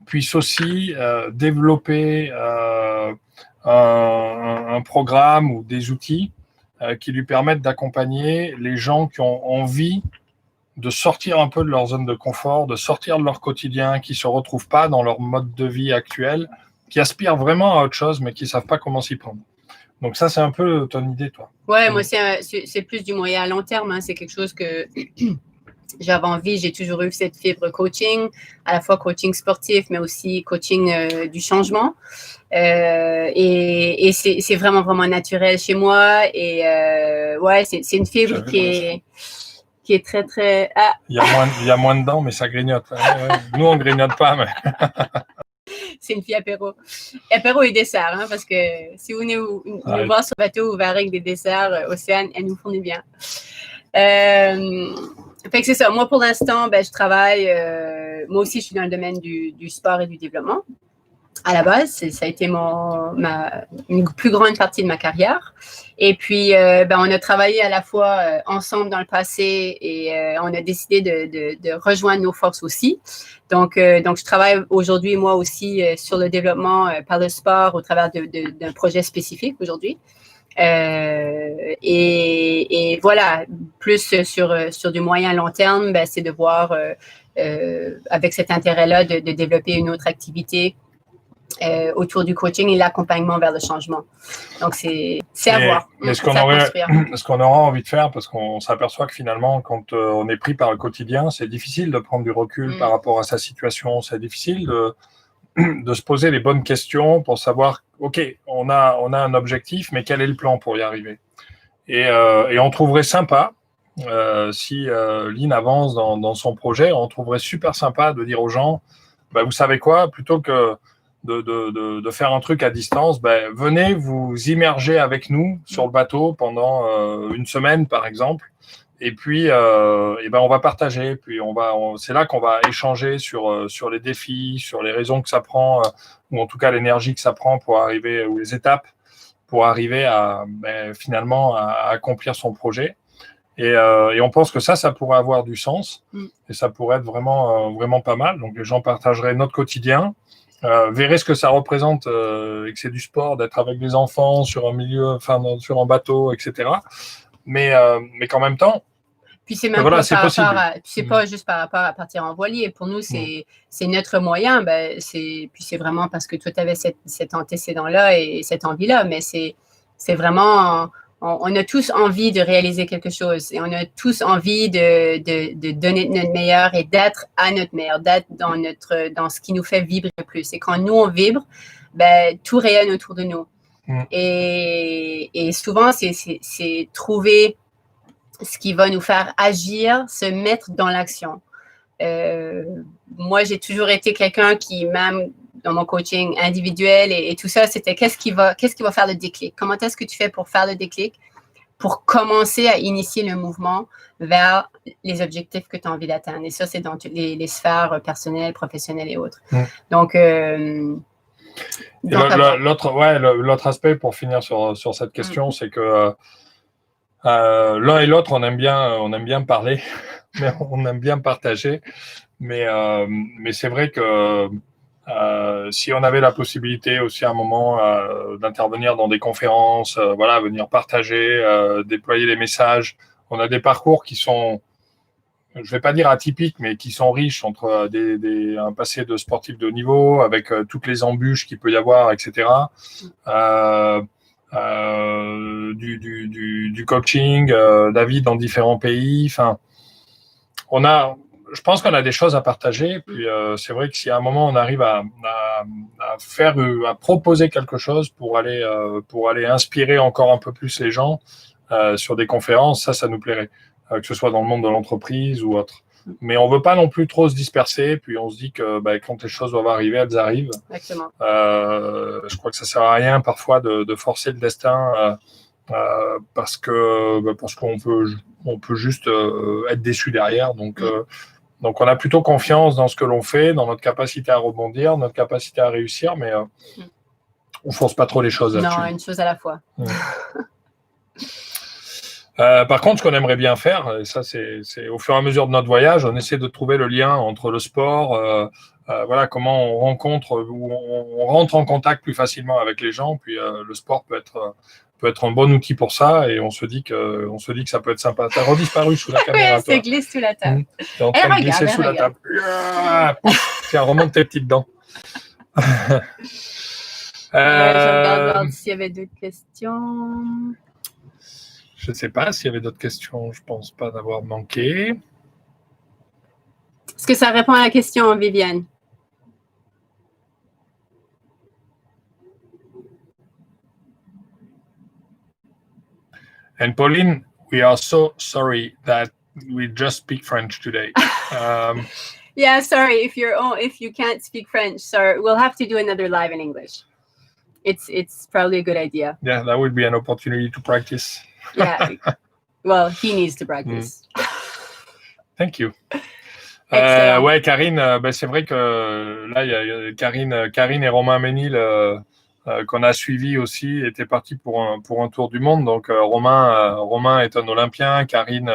B: puisse aussi développer un programme ou des outils qui lui permettent d'accompagner les gens qui ont envie de sortir un peu de leur zone de confort, de sortir de leur quotidien, qui se retrouvent pas dans leur mode de vie actuel, qui aspirent vraiment à autre chose, mais qui savent pas comment s'y prendre. Donc ça, c'est un peu ton idée, toi.
A: Ouais, moi, c'est plus du moyen à long terme. Hein. C'est quelque chose que j'avais envie. J'ai toujours eu cette fibre coaching, à la fois coaching sportif, mais aussi coaching du changement. Et c'est vraiment, vraiment naturel chez moi. Et ouais, c'est une fibre qui est très, très... Ah.
B: Il y a moins de dents, mais ça grignote. Nous, on ne grignote pas, mais...
A: C'est une fille apéro. Apéro et dessert, hein, parce que si vous venez nous voir sur le bateau, vous verrez avec des desserts Océane, elles nous font du bien. Fait que c'est ça. Moi, pour l'instant, je travaille. Moi aussi, je suis dans le domaine du sport et du développement. À la base, ça a été une plus grande partie de ma carrière. Et puis, on a travaillé à la fois ensemble dans le passé et on a décidé de rejoindre nos forces aussi. Donc, je travaille aujourd'hui, moi aussi, sur le développement par le sport au travers d'un projet spécifique aujourd'hui. Et voilà, plus sur du moyen long terme, c'est de voir avec cet intérêt-là de développer une autre activité autour du coaching et l'accompagnement vers le changement. Donc, c'est à voir.
B: Mais ce qu'on aura envie de faire, parce qu'on s'aperçoit que finalement, quand on est pris par le quotidien, c'est difficile de prendre du recul par rapport à sa situation. C'est difficile de se poser les bonnes questions pour savoir, OK, on a un objectif, mais quel est le plan pour y arriver? Et on trouverait sympa, si Lynn avance dans son projet, on trouverait super sympa de dire aux gens, vous savez quoi, plutôt que de faire un truc à distance, venez vous immerger avec nous sur le bateau pendant une semaine, par exemple. Et puis, on va partager. Puis, c'est là qu'on va échanger sur les défis, sur les raisons que ça prend, ou en tout cas l'énergie que ça prend pour arriver, ou les étapes pour arriver à finalement à accomplir son projet. Et on pense que ça pourrait avoir du sens. Et ça pourrait être vraiment, vraiment pas mal. Donc, les gens partageraient notre quotidien. Verrez ce que ça représente et que c'est du sport, d'être avec des enfants sur un milieu, sur un bateau, etc. Mais qu'en même temps,
A: puis c'est même pas c'est pas juste par rapport à partir en voilier. Pour nous, c'est notre moyen. Puis c'est vraiment parce que toi, tu avais cet antécédent-là et cette envie-là. Mais c'est vraiment... On a tous envie de réaliser quelque chose et on a tous envie de donner notre meilleur et d'être à notre meilleur, d'être dans ce qui nous fait vibrer le plus. Et quand nous, on vibre, tout rayonne autour de nous. Et souvent, c'est trouver ce qui va nous faire agir, se mettre dans l'action. Moi, j'ai toujours été quelqu'un qui, même dans mon coaching individuel et tout ça, c'était qu'est-ce qui va faire le déclic? Comment est-ce que tu fais pour faire le déclic, pour commencer à initier le mouvement vers les objectifs que tu as envie d'atteindre? Et ça, c'est dans les sphères personnelles, professionnelles et autres. Donc,
B: l'autre aspect pour finir sur cette question, c'est que l'un et l'autre, on aime bien parler, mais on aime bien partager. Mais c'est vrai que Si on avait la possibilité aussi à un moment d'intervenir dans des conférences, voilà, venir partager, déployer les messages. On a des parcours qui sont, je ne vais pas dire atypiques, mais qui sont riches entre un passé de sportif de haut niveau, avec toutes les embûches qu'il peut y avoir, etc. Du coaching, la vie dans différents pays. Enfin, je pense qu'on a des choses à partager. Puis c'est vrai que si à un moment on arrive à proposer quelque chose pour aller inspirer encore un peu plus les gens sur des conférences, ça nous plairait, que ce soit dans le monde de l'entreprise ou autre. Mais on veut pas non plus trop se disperser. Puis on se dit que quand les choses doivent arriver, elles arrivent.
A: Exactement.
B: Je crois que ça sert à rien parfois de forcer le destin parce qu'on peut juste être déçu derrière. Donc on a plutôt confiance dans ce que l'on fait, dans notre capacité à rebondir, notre capacité à réussir, mais on force pas trop les choses là-dessus.
A: Non, une chose à la fois.
B: Par contre, ce qu'on aimerait bien faire, et ça c'est au fur et à mesure de notre voyage, on essaie de trouver le lien entre le sport, voilà, comment on rencontre ou on rentre en contact plus facilement avec les gens. Puis le sport peut être un bon outil pour ça, et on se dit que ça peut être sympa. T'as redisparu sous la caméra.
A: Oui, c'est glisse sous la table.
B: T'es en train de glisser sous la table. Tiens, remonte tes petites dents.
A: Je regarde voir s'il y avait d'autres questions.
B: Je ne sais pas s'il y avait d'autres questions. Je ne pense pas d'avoir manqué.
A: Est-ce que ça répond à la question, Viviane?
B: And Pauline, we are so sorry that we just speak French today.
A: Yeah, sorry if you can't speak French. Sorry, we'll have to do another live in English. It's probably a good idea.
B: Yeah, that would be an opportunity to practice.
A: Yeah. Well, he needs to practice.
B: Thank you.
A: Ouais,
B: Karine, c'est vrai que là, il y a Karine et Romain Ménil qu'on a suivis aussi, étaient partis pour un tour du monde. Donc, Romain est un Olympien, Karine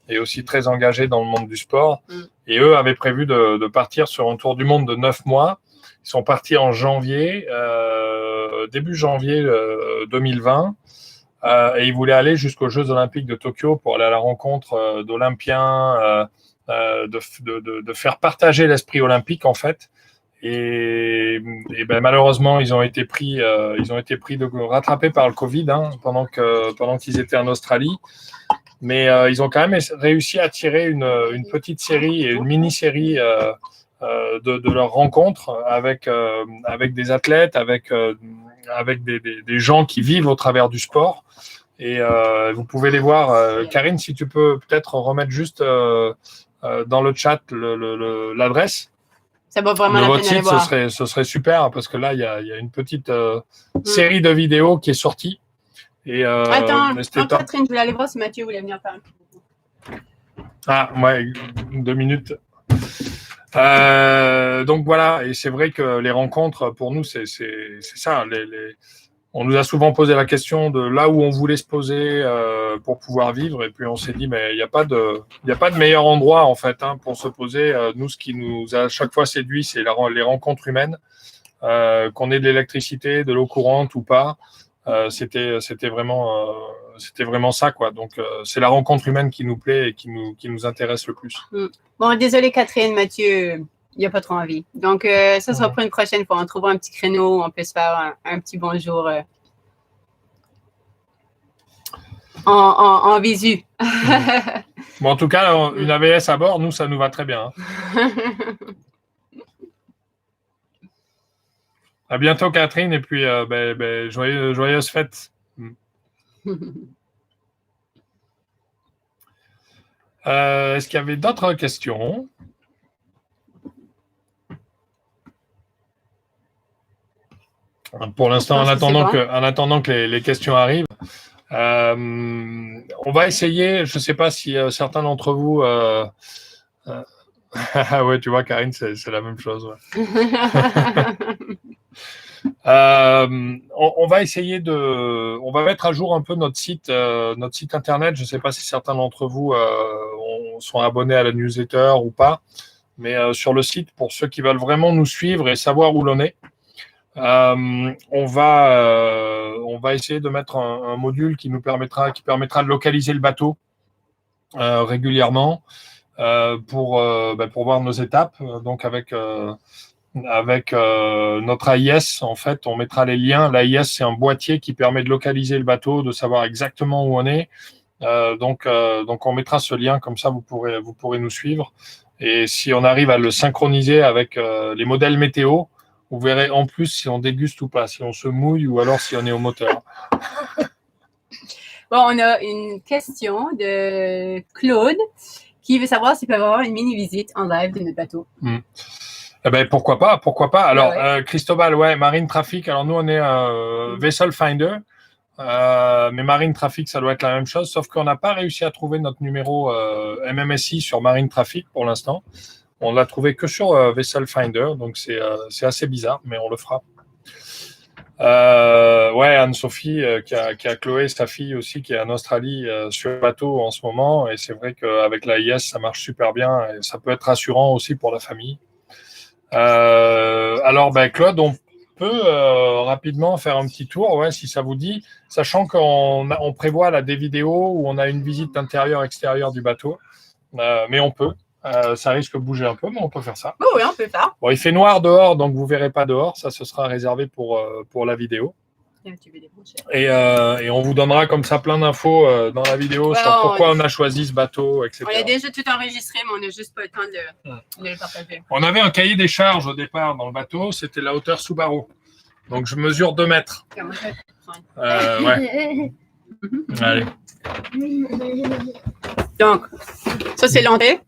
B: est aussi très engagée dans le monde du sport. Et eux avaient prévu de partir sur un tour du monde de 9 mois. Ils sont partis en janvier, début janvier 2020. Et ils voulaient aller jusqu'aux Jeux Olympiques de Tokyo pour aller à la rencontre d'Olympiens, de faire partager l'esprit olympique en fait. Et malheureusement, ils ont été rattrapés par le Covid pendant qu'ils étaient en Australie. Mais ils ont quand même réussi à tirer une petite série et une mini-série de leurs rencontres avec des athlètes, avec des gens qui vivent au travers du sport. Et vous pouvez les voir. Karine, si tu peux peut-être remettre juste dans le chat l'adresse.
A: Ça vaut vraiment la peine d'aller voir.
B: Ce serait super parce que là, il y a une petite série de vidéos qui est sortie. Et,
A: Attends, Catherine, je voulais aller voir si Mathieu voulait venir faire un petit coup.
B: Ah, ouais, 2 minutes. Donc voilà, et c'est vrai que les rencontres, pour nous, c'est ça. On nous a souvent posé la question de là où on voulait se poser pour pouvoir vivre, et puis on s'est dit, mais il n'y a pas de meilleur endroit en fait pour se poser. Nous, ce qui nous a à chaque fois séduit, c'est les rencontres humaines, qu'on ait de l'électricité, de l'eau courante ou pas. C'était vraiment ça quoi. Donc c'est la rencontre humaine qui nous plaît et qui nous intéresse le plus.
A: Bon, désolé Catherine, Mathieu, il n'y a pas trop envie. Donc ça sera pour une prochaine fois. On trouvera un petit créneau où on peut se faire un petit bonjour en visu.
B: Bon, en tout cas, une AVS à bord, nous, ça nous va très bien. À bientôt, Catherine, et puis joyeuses fêtes. Est-ce qu'il y avait d'autres questions? Pour l'instant, en attendant que les questions arrivent, on va essayer, je ne sais pas si certains d'entre vous... ouais, tu vois, Karine, c'est la même chose. Ouais. On va essayer on va mettre à jour un peu notre site internet. Je ne sais pas si certains d'entre vous sont abonnés à la newsletter ou pas. Mais sur le site, pour ceux qui veulent vraiment nous suivre et savoir où l'on est, on va essayer de mettre un module qui permettra de localiser le bateau régulièrement pour voir nos étapes. Donc avec notre AIS, en fait, on mettra les liens. L'AIS, c'est un boîtier qui permet de localiser le bateau, de savoir exactement où on est. Donc on mettra ce lien, comme ça vous pourrez nous suivre. Et si on arrive à le synchroniser avec les modèles météo, vous verrez en plus si on déguste ou pas, si on se mouille ou alors si on est au moteur.
A: Bon, on a une question de Claude qui veut savoir s'il peut avoir une mini-visite en live de notre bateau.
B: Eh ben, pourquoi pas. Alors, Cristobal, Marine Traffic. Alors, nous, on est Vessel Finder. Mais Marine Traffic, ça doit être la même chose, sauf qu'on n'a pas réussi à trouver notre numéro MMSI sur Marine Traffic pour l'instant. On l'a trouvé que sur Vessel Finder, donc c'est assez bizarre, mais on le fera. Anne-Sophie qui a Chloé, sa fille aussi, qui est en Australie sur le bateau en ce moment, et c'est vrai qu'avec l'AIS, ça marche super bien et ça peut être rassurant aussi pour la famille. Alors, Claude, on peut rapidement faire un petit tour, si ça vous dit, sachant qu'on prévoit là des vidéos où on a une visite intérieure-extérieure du bateau, mais on peut. Ça risque de bouger un peu, mais on peut faire ça.
A: Oh oui, on peut faire.
B: Bon, il fait noir dehors, donc vous ne verrez pas dehors. Ça, ce sera réservé pour la vidéo. Et on vous donnera comme ça plein d'infos dans la vidéo sur pourquoi on a choisi ce bateau, etc.
A: On a déjà tout enregistré, mais on n'a juste pas le temps de le partager.
B: On avait un cahier des charges au départ dans le bateau. C'était la hauteur Subaru. Donc, je mesure 2 mètres. Allez.
A: Donc, ça, c'est l'entrée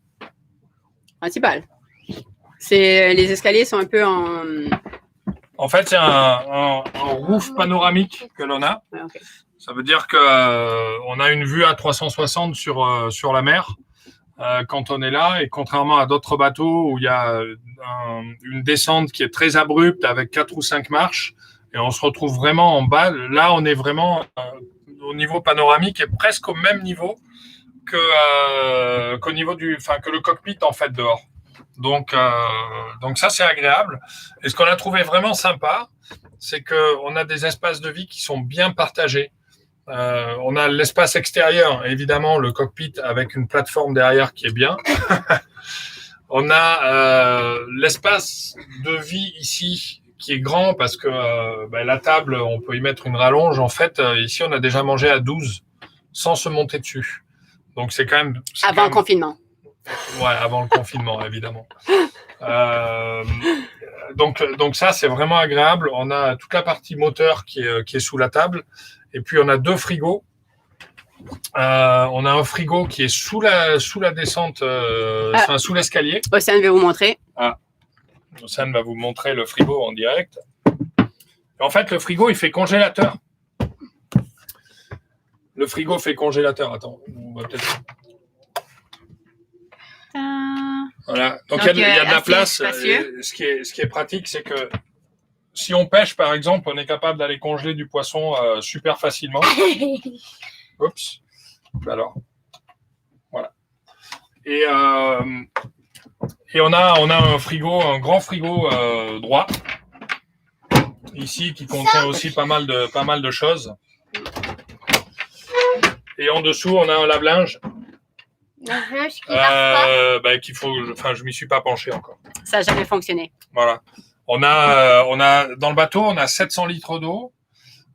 A: principale. Les escaliers sont un peu
B: En fait, c'est un roof panoramique que l'on a.
A: Okay.
B: Ça veut dire qu'on a une vue à 360 sur la mer quand on est là. Et contrairement à d'autres bateaux où il y a une descente qui est très abrupte avec 4 ou 5 marches, et on se retrouve vraiment en bas. Là, on est vraiment au niveau panoramique et presque au même niveau qu'au niveau que le cockpit en fait dehors. Donc ça, c'est agréable. Et ce qu'on a trouvé vraiment sympa, c'est qu'on a des espaces de vie qui sont bien partagés. On a l'espace extérieur, évidemment, le cockpit avec une plateforme derrière qui est bien. On a l'espace de vie ici qui est grand parce que la table, on peut y mettre une rallonge. En fait, ici, on a déjà mangé à 12 sans se monter dessus. Donc, c'est quand même...
A: Avant le confinement.
B: Ouais, avant le confinement, évidemment. Donc ça, c'est vraiment agréable. On a toute la partie moteur qui est sous la table. Et puis, on a 2 frigos. On a un frigo qui est sous la descente, sous l'escalier.
A: Océane va vous montrer.
B: Océane va vous montrer le frigo en direct. Et en fait, le frigo, il fait congélateur. Le frigo fait congélateur. Attends, on va peut-être... Voilà. Donc il y a de la place. Ce qui est pratique, c'est que si on pêche, par exemple, on est capable d'aller congeler du poisson super facilement. Oups. Alors, voilà. Et on a un frigo, un grand frigo droit ici qui contient aussi pas mal de choses. Et en dessous, on a un lave-linge. Je m'y suis pas penché encore.
A: Ça n'a jamais fonctionné.
B: Voilà. On a dans le bateau, on a 700 litres d'eau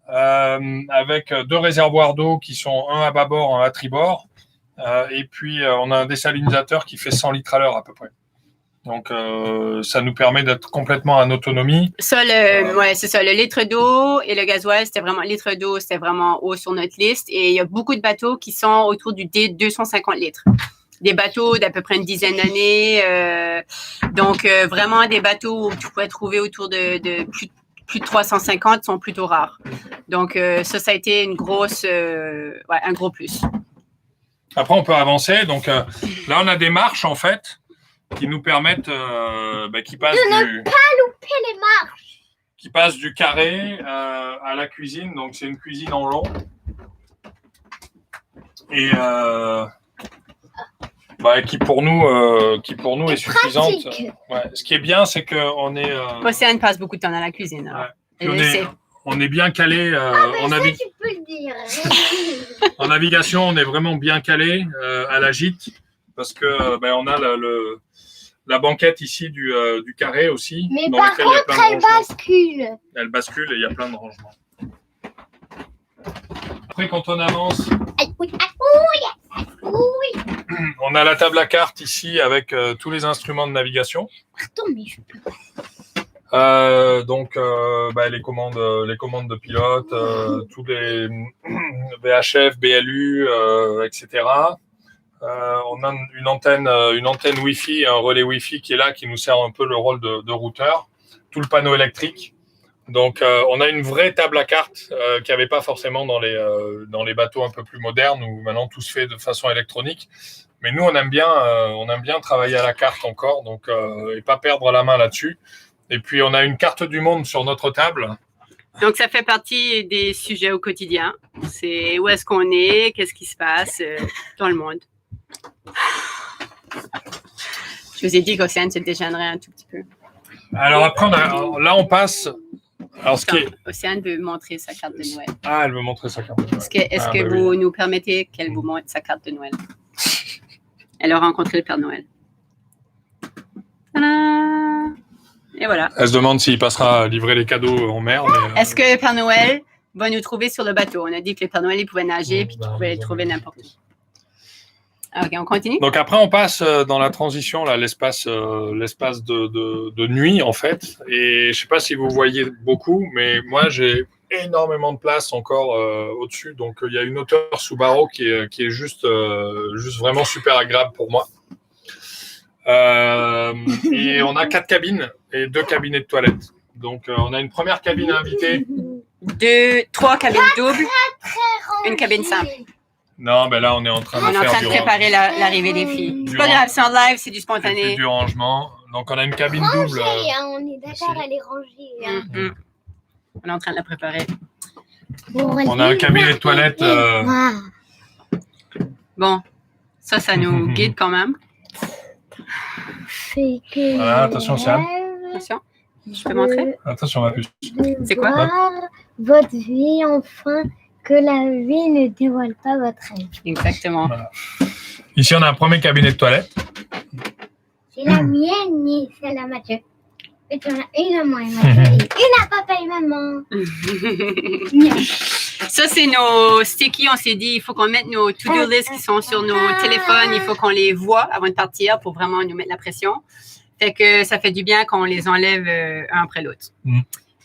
B: avec 2 réservoirs d'eau qui sont un à bâbord, un à tribord, et puis on a un désalinisateur qui fait 100 litres à l'heure à peu près. Donc ça nous permet d'être complètement en autonomie.
A: Ça, c'est ça. Le litre d'eau et le gasoil, c'était vraiment haut sur notre liste. Et il y a beaucoup de bateaux qui sont autour du 250 litres. Des bateaux d'à peu près une dizaine d'années. Donc vraiment des bateaux où tu pourrais trouver autour de plus de 350 sont plutôt rares. Donc ça a été une grosse, un gros plus.
B: Après, on peut avancer. Donc là, on a des marches en fait qui nous permettent, qui passent
C: ne pas louper les marches.
B: Qui passent du carré à la cuisine. Donc c'est une cuisine en long. Et qui pour nous est suffisante. Ouais. Ce qui est bien, c'est qu'on est.
A: Océane passe beaucoup de temps dans la cuisine. Hein.
B: Ouais. On est bien calé.
C: Tu peux le dire.
B: En navigation, on est vraiment bien calé à la gîte parce que on a la banquette ici du carré aussi.
C: Mais par contre, elle bascule.
B: Elle bascule et il y a plein de rangements. Après, quand on avance, on a la table à cartes ici avec tous les instruments de navigation.
C: Pardon, mais je peux pas.
B: Donc, les commandes de pilote, tous les VHF, BLU, etc. On a une antenne Wi-Fi, un relais Wi-Fi qui est là, qui nous sert un peu le rôle de routeur. Tout le panneau électrique. Donc, on a une vraie table à cartes qu'il n'y avait pas forcément dans les bateaux un peu plus modernes où maintenant tout se fait de façon électronique. Mais nous, on aime bien travailler à la carte encore, donc et pas perdre la main là-dessus. Et puis, on a une carte du monde sur notre table.
A: Donc, ça fait partie des sujets au quotidien. C'est où est-ce qu'on est, qu'est-ce qui se passe dans le monde. Je vous ai dit qu'Océane se dégênerait un tout petit peu.
B: Alors après, on passe. Alors,
A: Océane veut montrer sa carte de Noël.
B: Ah, elle veut montrer sa carte de Noël.
A: Est-ce que vous nous permettez qu'elle vous montre sa carte de Noël? Elle a rencontré le Père Noël. Tadam! Et voilà.
B: Elle se demande s'il passera à livrer les cadeaux en mer. Mais,
A: Est-ce que le Père Noël va nous trouver sur le bateau? On a dit que le Père Noël, il pouvait nager et qu'il pouvait le trouver n'importe où. Ok, on continue.
B: Donc après, on passe dans la transition, là, l'espace de nuit, en fait. Et je ne sais pas si vous voyez beaucoup, mais moi, j'ai énormément de place encore au-dessus. Donc, il y a une hauteur sous barreau qui est juste vraiment super agréable pour moi. Et on a 4 cabines et 2 cabinets de toilettes. Donc, on a une première cabine invitée.
A: 3 cabines doubles, une cabine simple.
B: Non, là, on est en train de
A: préparer l'arrivée des filles. C'est pas grave, c'est en live, c'est du spontané.
B: Du rangement. Donc, on a une cabine double.
C: On est d'accord à les ranger.
A: On est en train de la préparer.
B: On a un cabinet de toilette.
A: Bon, ça nous guide quand même.
B: Voilà, attention, Sam.
A: Attention, je peux montrer?
B: Attention, ma puce.
A: C'est quoi?
C: Votre vie, enfin, que la vie ne dévoile pas votre rêve.
A: Exactement.
B: Voilà. Ici, on a un premier cabinet de toilette.
C: C'est la mienne et celle à Mathieu. Et tu en as une à moi et Mathieu. Une à papa et maman.
A: Ça, c'est nos stickies. On s'est dit, il faut qu'on mette nos to-do lists qui sont sur nos téléphones. Il faut qu'on les voit avant de partir pour vraiment nous mettre la pression. Fait que ça fait du bien quand on les enlève un après l'autre.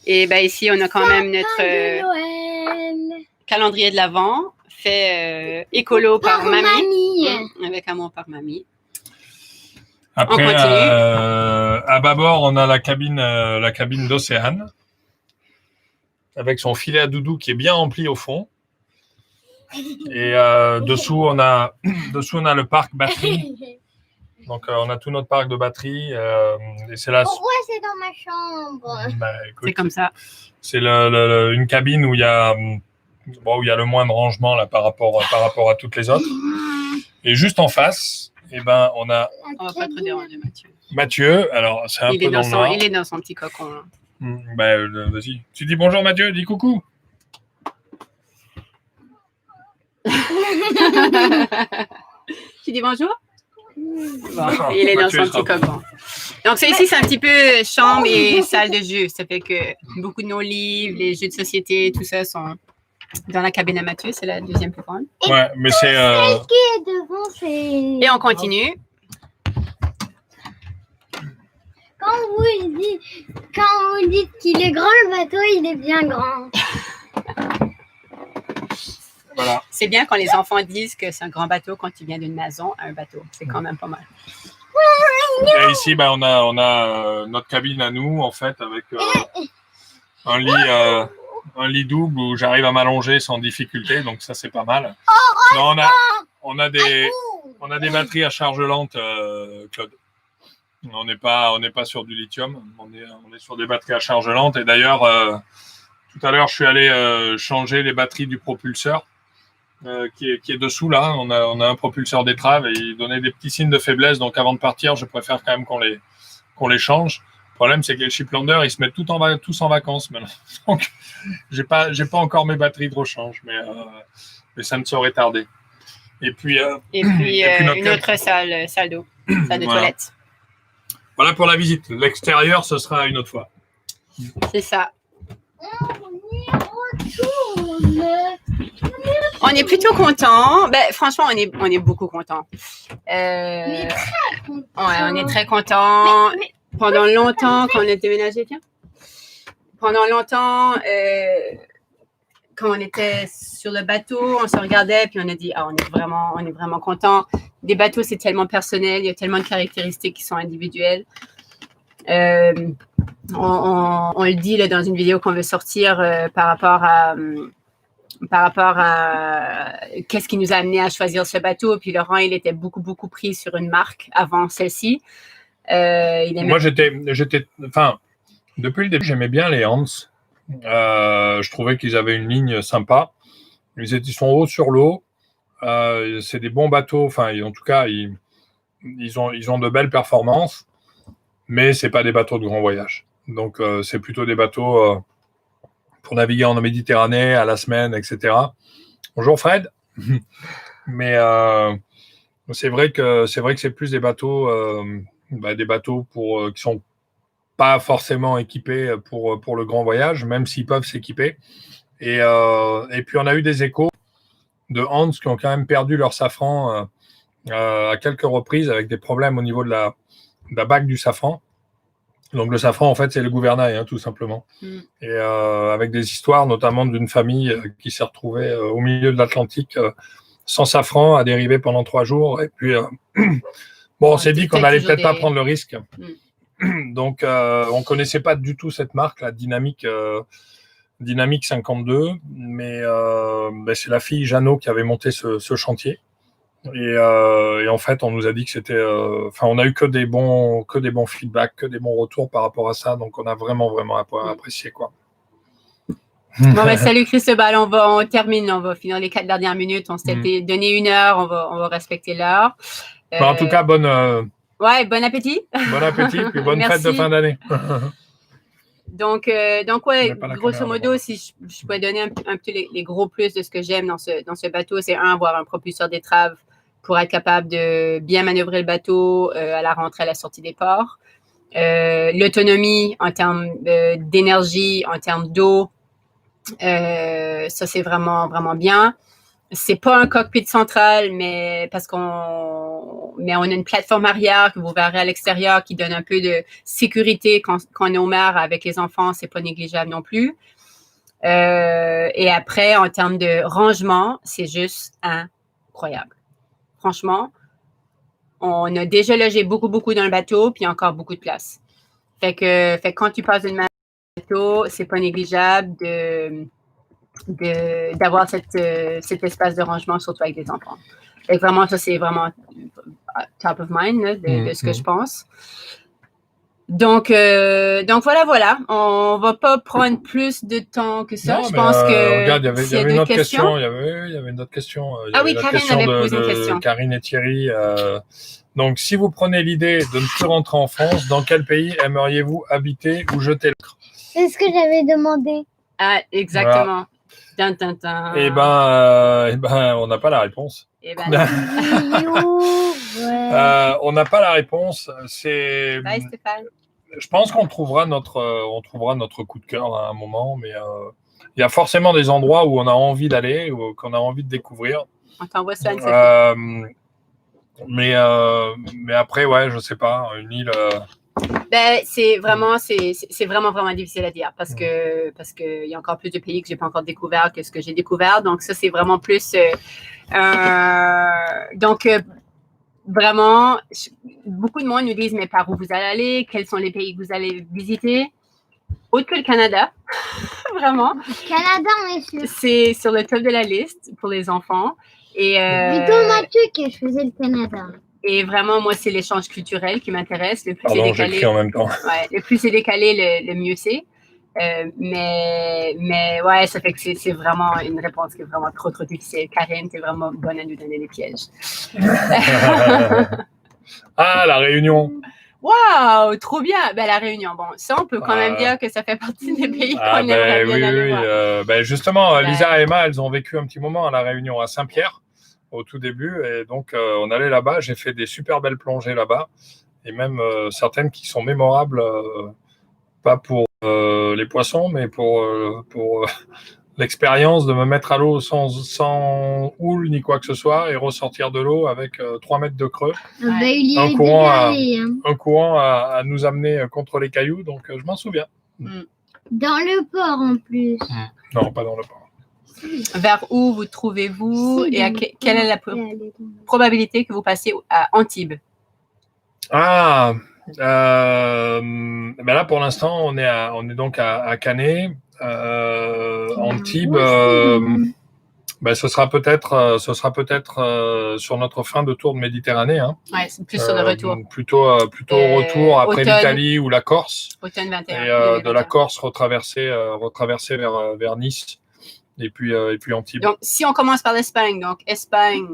A: Et ici, on a quand même notre calendrier de l'Avent fait écolo par mamie. Avec amour par mamie.
B: Après, on continue. À bâbord, on a la cabine d'Océane avec son filet à doudou qui est bien rempli au fond. Et dessous, on a le parc batterie. Donc, on a tout notre parc de batterie. Et c'est là.
C: Pourquoi c'est dans ma chambre?
B: Écoute,
A: c'est comme ça.
B: C'est une cabine où il y a le moins de rangement là, par rapport à toutes les autres. Et juste en face, on a.
A: On va pas trop déranger Mathieu.
B: Mathieu, alors c'est un peu dans le noir.
A: Il est dans son petit cocon. Là.
B: Vas-y. Tu dis bonjour Mathieu, dis coucou.
A: Tu dis bonjour? Bon, il est dans son petit cocon. Donc, ça ici, c'est un petit peu chambre et salle de jeu. Ça fait que beaucoup de nos livres, les jeux de société, tout ça sont dans la cabine à Mathieu. C'est la deuxième plus grande.
B: Ouais, mais c'est.
C: Celle qui est devant, c'est.
A: Et on continue.
C: Quand vous dites qu'il est grand, le bateau, il est bien grand.
B: Voilà.
A: C'est bien quand les enfants disent que c'est un grand bateau quand tu viens d'une maison à un bateau. C'est quand même pas mal.
B: Et ici, on a notre cabine à nous, en fait, avec un lit double où j'arrive à m'allonger sans difficulté. Donc, ça, c'est pas mal. Non, on a des batteries à charge lente, Claude. On n'est pas sur du lithium. On est sur des batteries à charge lente. Et d'ailleurs, tout à l'heure, je suis allé changer les batteries du propulseur. qui est dessous là. On a un propulseur d'étrave et il donnait des petits signes de faiblesse. Donc avant de partir, je préfère quand même qu'on les change. Le problème, c'est que les shiplanders, ils se mettent tous en vacances maintenant. Donc j'ai pas encore mes batteries de rechange, mais ça ne saurait tarder. Et puis
A: une autre salle d'eau, salle de toilette.
B: Voilà pour la visite. L'extérieur, ce sera une autre fois.
A: C'est ça.
C: On
A: est plutôt content. Ben, franchement, on est beaucoup content.
C: On est très content.
A: Ouais, on est très content. Pendant longtemps, quand on a déménagé, pendant longtemps, quand on était sur le bateau, on se regardait puis on a dit on est vraiment content. Des bateaux, c'est tellement personnel, il y a tellement de caractéristiques qui sont individuelles. On le dit là, dans une vidéo qu'on veut sortir par rapport à qu'est-ce qui nous a amené à choisir ce bateau. Puis Laurent, il était beaucoup pris sur une marque avant celle-ci.
B: Moi, depuis le début, j'aimais bien les Hans. Je trouvais qu'ils avaient une ligne sympa. Ils sont hauts sur l'eau. C'est des bons bateaux. Enfin, en tout cas, ils ont de belles performances, mais c'est pas des bateaux de grand voyage. Donc, c'est plutôt des bateaux pour naviguer en Méditerranée à la semaine, etc. Bonjour Fred. Mais c'est vrai que c'est plus des bateaux, qui sont pas forcément équipés pour le grand voyage, même s'ils peuvent s'équiper. Et puis, on a eu des échos de Hans qui ont quand même perdu leur safran à quelques reprises avec des problèmes au niveau de la bague du safran. Donc, le safran, en fait, c'est le gouvernail, tout simplement. Et avec des histoires, notamment d'une famille qui s'est retrouvée au milieu de l'Atlantique sans safran, à dériver pendant 3 jours. Et puis, on s'est dit qu'on allait peut-être pas prendre le risque. Donc, on connaissait pas du tout cette marque, la Dynamic 52, mais c'est la fille Jeannot qui avait monté ce chantier. Et en fait, on nous a dit que c'était, on a eu que des bons feedbacks, que des bons retours par rapport à ça. Donc, on a vraiment apprécié, quoi.
A: Bon, salut Cristobal, on termine, on va finir les 4 dernières minutes. On s'était donné 1 heure, on va respecter l'heure.
B: En tout cas, bon
A: appétit.
B: Bon appétit, puis bonne fête de fin d'année.
A: Donc grosso modo, si je pouvais donner un peu les gros plus de ce que j'aime dans ce bateau, c'est avoir un propulseur d'étrave pour être capable de bien manœuvrer le bateau à la rentrée, à la sortie des ports. L'autonomie en termes d'énergie, en termes d'eau, ça c'est vraiment bien. C'est pas un cockpit central, mais parce on a une plateforme arrière que vous verrez à l'extérieur qui donne un peu de sécurité quand on est au mer avec les enfants, c'est pas négligeable non plus. Et après, en termes de rangement, c'est juste incroyable. Franchement, on a déjà logé beaucoup dans le bateau, puis encore beaucoup de place. Fait que quand tu passes d'une bateau, c'est pas négligeable d'avoir cet espace de rangement, surtout avec des enfants. Et vraiment, ça, c'est vraiment top of mind de ce que je pense. Donc voilà. On va pas prendre plus de temps que ça.
B: Non,
A: je pense que.
B: Regarde, il y avait une autre question. Il y avait une autre question.
A: Oui, Karine avait posé une question.
B: Karine et Thierry. Donc, si vous prenez l'idée de ne plus rentrer en France, dans quel pays aimeriez-vous habiter ou jeter l'encre?
C: C'est ce que j'avais demandé.
A: Ah, exactement.
B: Voilà. Eh ben, on n'a pas la réponse. On n'a pas la réponse.
A: Bye, Stéphane.
B: Je pense qu'on trouvera notre coup de cœur à un moment, mais il y a forcément des endroits où on a envie d'aller, ou qu'on a envie de découvrir.
A: On t'envoie ça,
B: mais après, je sais pas, une île.
A: C'est vraiment difficile à dire parce que il y a encore plus de pays que j'ai pas encore découvert que ce que j'ai découvert. Donc ça, c'est vraiment plus. Vraiment, beaucoup de monde nous disent mais par où vous allez aller, quels sont les pays que vous allez visiter. Autre que le Canada, vraiment.
C: Canada, on est sûr.
A: C'est sur le top de la liste pour les enfants. Et
C: plutôt Mathieu que je faisais le Canada.
A: Et vraiment, moi, c'est l'échange culturel qui m'intéresse. Le plus c'est décalé,
B: en même temps.
A: Le plus c'est décalé, le mieux c'est. Mais ouais, ça fait que c'est vraiment une réponse qui est vraiment trop difficile. Karine, t'es vraiment bonne à nous donner des pièges.
B: Ah, la Réunion.
A: Waouh, trop bien. Ben, la Réunion, bon, ça, on peut quand même dire que ça fait partie des pays qu'on aimerait bien aller voir.
B: Justement, Lisa et Emma, elles ont vécu un petit moment à la Réunion, à Saint-Pierre, au tout début. Et donc, on allait là-bas. J'ai fait des super belles plongées là-bas. Et même certaines qui sont mémorables, pas pour les poissons, mais pour l'expérience de me mettre à l'eau sans houle ni quoi que ce soit et ressortir de l'eau avec 3 mètres de creux.
A: Ouais.
B: Un courant à nous amener contre les cailloux, donc je m'en souviens.
C: Dans le port en plus.
B: Non, pas dans le port.
A: Vers où vous trouvez-vous et quelle est la probabilité que vous passiez à Antibes?
B: Ah, ben là pour l'instant on est donc à Canet, Antibes. Ce sera peut-être sur notre fin de tour de Méditerranée. Hein.
A: Ouais, c'est plus sur le retour.
B: Plutôt au retour après l'Italie ou la Corse.
A: Automne 21.
B: Et de la Corse retraverser vers Nice et puis Antibes.
A: Donc si on commence par l'Espagne, donc Espagne,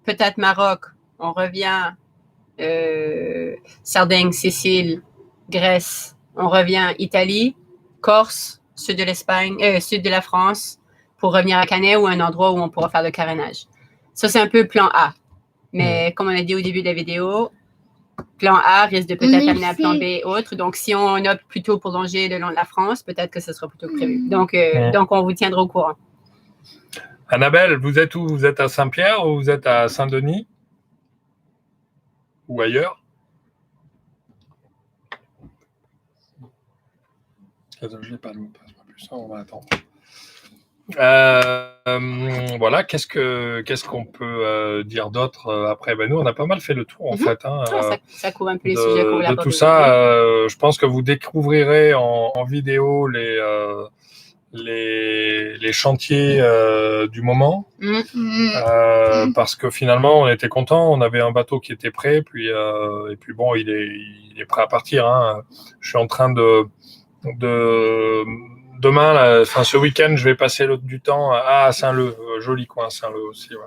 A: peut-être Maroc, on revient Sardaigne, Sicile, Grèce, on revient Italie, Corse, sud de l'Espagne, sud de la France, pour revenir à Canet ou un endroit où on pourra faire le carénage. Ça, c'est un peu plan A. Mais comme on a dit au début de la vidéo, plan A risque de peut-être amener à plan B et autres. Donc, si on opte plutôt pour longer le long de la France, peut-être que ce sera plutôt prévu. Donc, on vous tiendra au courant.
B: Annabelle, vous êtes où? Vous êtes à Saint-Pierre ou vous êtes à Saint-Denis? Ou ailleurs? Je n'ai pas le mot, plus ça, on va attendre. Voilà, qu'est-ce qu'on peut dire d'autre après? Nous, on a pas mal fait le tour en fait. Hein,
A: ça couvre un peu les sujets qu'on voulait
B: de tout ça. Je pense que vous découvrirez en vidéo les chantiers du moment, parce que finalement on était content, on avait un bateau qui était prêt, et puis bon, il est prêt à partir. Hein. Je suis en train de demain, là, ce week-end, je vais passer du temps à Saint-Leu, joli coin, Saint-Leu aussi. Ouais.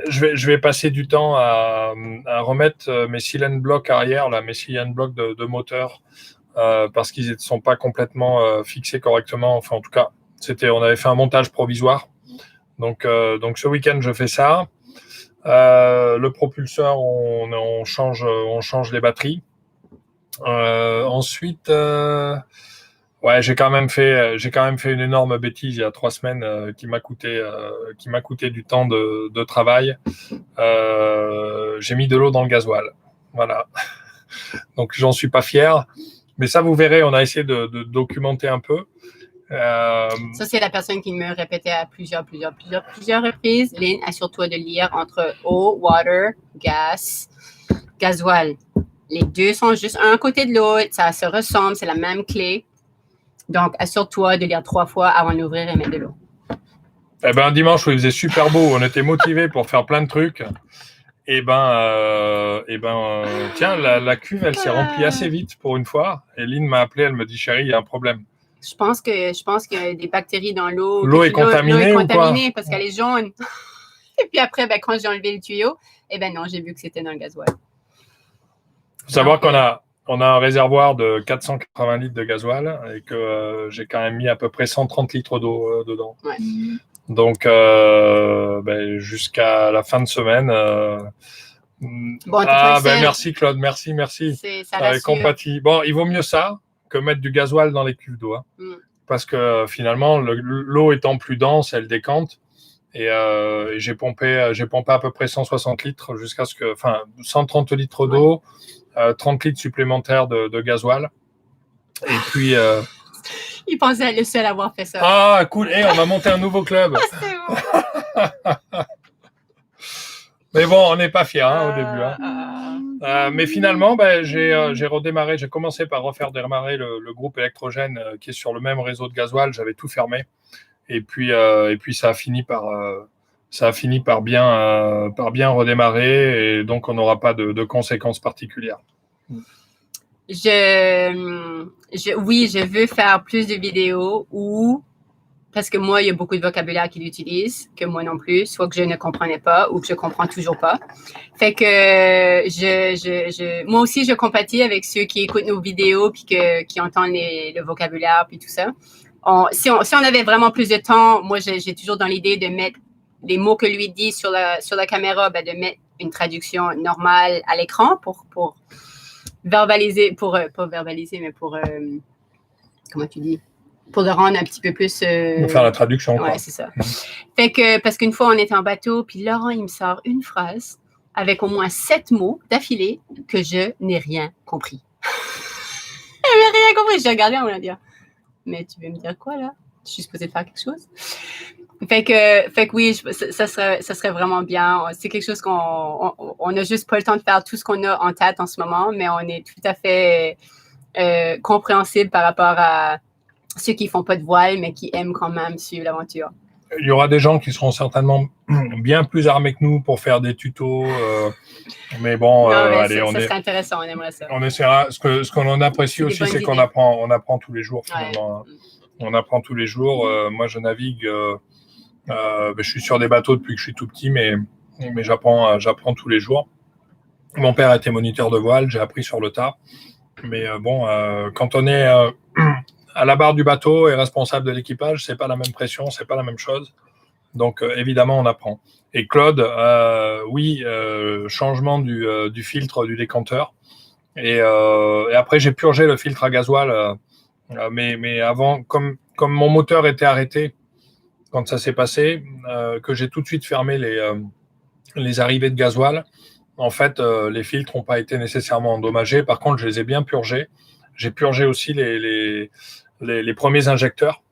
B: Je vais passer du temps à remettre mes cylindres blocs arrière, mes cylindres blocs de moteur, parce qu'ils ne sont pas complètement fixés correctement. Enfin, en tout cas, on avait fait un montage provisoire. Donc ce week-end, je fais ça. Le propulseur, on change les batteries. Ensuite, ouais, j'ai quand même fait une énorme bêtise il y a 3 semaines qui m'a coûté du temps de travail. J'ai mis de l'eau dans le gasoil. Voilà. Donc j'en suis pas fier, mais ça vous verrez, on a essayé de documenter un peu.
A: Ça, c'est la personne qui me répétait à plusieurs reprises. Lynn, assure-toi de lire entre eau, water, gas, gasoil. Les deux sont juste un côté de l'autre, ça se ressemble, c'est la même clé. Donc, assure-toi de lire 3 fois avant d'ouvrir et mettre de l'eau.
B: Dimanche, où il faisait super beau, on était motivés pour faire plein de trucs. Tiens, la cuve, elle s'est remplie assez vite pour une fois. Et Lynn m'a appelé, elle me dit, chérie, il y a un problème.
A: Je pense qu'il y a des bactéries dans l'eau.
B: L'eau est contaminée ou quoi?
A: Parce qu'elle est jaune. Et puis après, quand j'ai enlevé le tuyau, non, j'ai vu que c'était dans le gasoil.
B: Il faut savoir qu'on a un réservoir de 480 litres de gasoil et que j'ai quand même mis à peu près 130 litres d'eau dedans.
A: Ouais.
B: Donc, jusqu'à la fin de semaine. Merci Claude, merci.
A: Ça
B: compatit. Bon, il vaut mieux ça que mettre du gasoil dans les cuves d'eau. Hein. Parce que finalement, l'eau étant plus dense, elle décante. Et j'ai pompé à peu près 160 litres 130 litres d'eau, 30 litres supplémentaires de gasoil. Et puis.
A: Il pensait être le seul à avoir fait ça.
B: Ah, cool. On va monter un nouveau club. Mais bon, on n'est pas fiers au début. Hein. Mais finalement, j'ai redémarré. J'ai commencé par refaire démarrer le groupe électrogène qui est sur le même réseau de gasoil. J'avais tout fermé. Et puis ça a fini par bien redémarrer. Et donc, on n'aura pas de conséquences particulières.
A: Oui, je veux faire plus de vidéos parce que moi, il y a beaucoup de vocabulaire qu'ils utilisent, que moi non plus, soit que je ne comprenais pas ou que je comprends toujours pas. Fait que moi aussi, je compatis avec ceux qui écoutent nos vidéos puis qui entendent le vocabulaire puis tout ça. Si on avait vraiment plus de temps, moi, j'ai toujours dans l'idée de mettre les mots que lui dit sur la caméra, ben, de mettre une traduction normale à l'écran pour verbaliser, pas verbaliser, mais comment tu dis? Pour le rendre un petit peu plus...
B: Pour faire la traduction, quoi.
A: Ouais, c'est ça. Fait que, parce qu'une fois, on était en bateau, puis Laurent, il me sort une phrase avec au moins 7 mots d'affilée que je n'ai rien compris. Je n'ai rien compris. J'ai regardé, on m'a dit, mais tu veux me dire quoi, là? Je suis supposée de faire quelque chose? Fait que oui, ça serait vraiment bien. C'est quelque chose on n'a juste pas le temps de faire tout ce qu'on a en tête en ce moment, mais on est tout à fait compréhensible par rapport à ceux qui font pas de voile, mais qui aiment quand même suivre l'aventure.
B: Il y aura des gens qui seront certainement bien plus armés que nous pour faire des tutos. Mais bon, allez,
A: ça serait intéressant, on aimerait ça.
B: On essaiera. Ce qu'on en apprécie aussi, c'est qu'on apprend tous les jours, finalement. Ouais. On apprend tous les jours. Moi, je navigue. Je suis sur des bateaux depuis que je suis tout petit, mais j'apprends tous les jours. Mon père était moniteur de voile, j'ai appris sur le tas. Mais quand on est à la barre du bateau et responsable de l'équipage, c'est pas la même pression, c'est pas la même chose. Donc évidemment, on apprend. Et Claude, oui, changement du filtre du décanteur. Et après, j'ai purgé le filtre à gasoil. Mais avant, comme mon moteur était arrêté quand ça s'est passé, que j'ai tout de suite fermé les arrivées de gasoil, en fait, les filtres n'ont pas été nécessairement endommagés. Par contre, je les ai bien purgés. J'ai purgé aussi les premiers injecteurs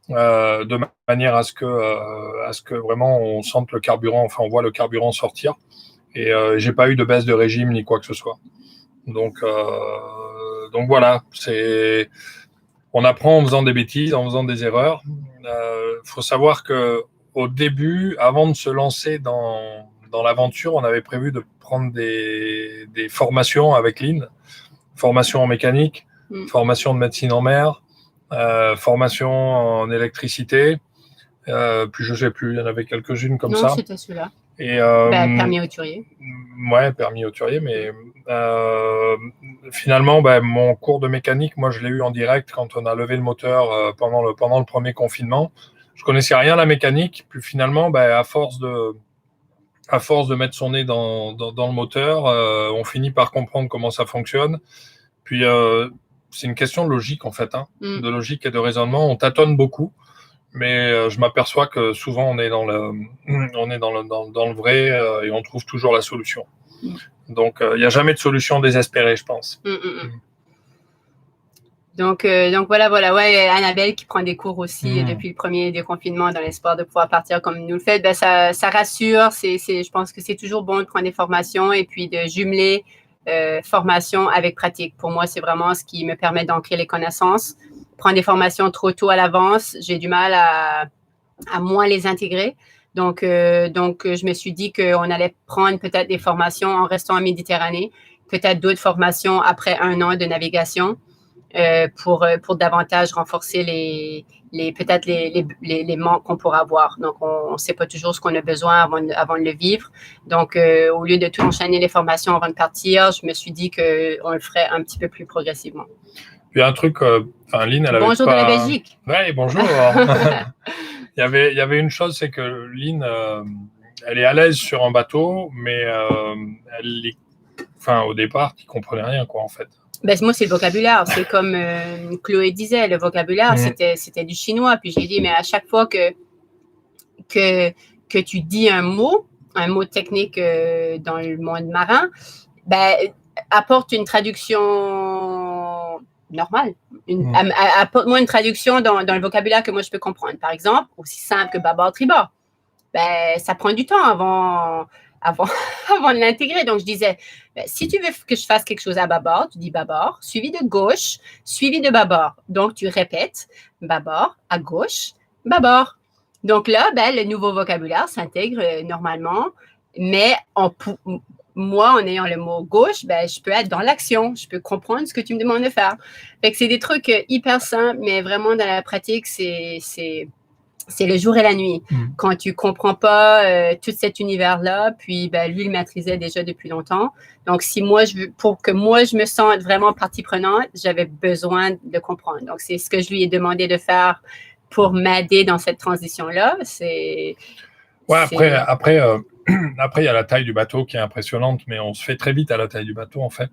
B: de manière à ce que vraiment on sente le carburant, enfin on voit le carburant sortir. Et j'ai pas eu de baisse de régime ni quoi que ce soit. Donc voilà, on apprend en faisant des bêtises, en faisant des erreurs. Faut savoir que au début, avant de se lancer dans l'aventure, on avait prévu de prendre des formations avec Lynn, formation en mécanique, formation de médecine en mer, formation en électricité, puis je sais plus, il y en avait quelques-unes comme ça.
A: Non, c'était celui-là.
B: Et
A: permis hauturier.
B: Ouais, permis hauturier, mais finalement, mon cours de mécanique, moi, je l'ai eu en direct quand on a levé le moteur pendant le premier confinement. Je connaissais rien à la mécanique, puis finalement, à force de mettre son nez dans le moteur, on finit par comprendre comment ça fonctionne. Puis c'est une question de logique en fait, de logique et de raisonnement. On tâtonne beaucoup, mais je m'aperçois que souvent on est dans le vrai et on trouve toujours la solution. Donc il n'y a jamais de solution désespérée, je pense.
A: Donc voilà, ouais, Annabelle qui prend des cours aussi depuis le premier déconfinement dans l'espoir de pouvoir partir comme nous le fait, ça rassure. Je pense que c'est toujours bon de prendre des formations et puis de jumeler formation avec pratique. Pour moi, c'est vraiment ce qui me permet d'ancrer les connaissances. Prendre des formations trop tôt à l'avance, j'ai du mal à moins les intégrer. Donc, je me suis dit qu'on allait prendre peut-être des formations en restant en Méditerranée, peut-être d'autres formations après 1 an de navigation. Pour davantage renforcer peut-être les manques qu'on pourra avoir. Donc, on ne sait pas toujours ce qu'on a besoin avant de le vivre. Donc, au lieu de tout enchaîner les formations avant de partir, je me suis dit qu'on le ferait un petit peu plus progressivement.
B: Il y a un truc, Lynn, elle
A: bonjour de la Belgique.
B: Oui, bonjour. Il y avait une chose, c'est que Lynn, elle est à l'aise sur un bateau, mais au départ, tu ne comprenais rien, quoi, en fait.
A: Moi, c'est le vocabulaire. C'est comme Chloé disait, le vocabulaire, c'était du chinois. Puis j'ai dit, mais à chaque fois que tu dis un mot technique dans le monde marin, apporte une traduction normale. Apporte-moi une traduction dans le vocabulaire que moi, je peux comprendre. Par exemple, aussi simple que bâbord, tribord. Ça prend du temps avant de l'intégrer. Donc, je disais, si tu veux que je fasse quelque chose à bâbord, tu dis bâbord, suivi de gauche, suivi de bâbord. Donc, tu répètes bâbord, à gauche, bâbord. Donc là, le nouveau vocabulaire s'intègre normalement, mais moi, en ayant le mot gauche, ben, je peux être dans l'action. Je peux comprendre ce que tu me demandes de faire. Fait que c'est des trucs hyper simples, mais vraiment dans la pratique, c'est le jour et la nuit. Quand tu comprends pas tout cet univers-là, puis ben, lui, il maîtrisait déjà depuis longtemps. Donc, pour que moi, je me sente vraiment partie prenante, j'avais besoin de comprendre. Donc, c'est ce que je lui ai demandé de faire pour m'aider dans cette transition-là.
B: Après, il y a la taille du bateau qui est impressionnante, mais on se fait très vite à la taille du bateau, en fait.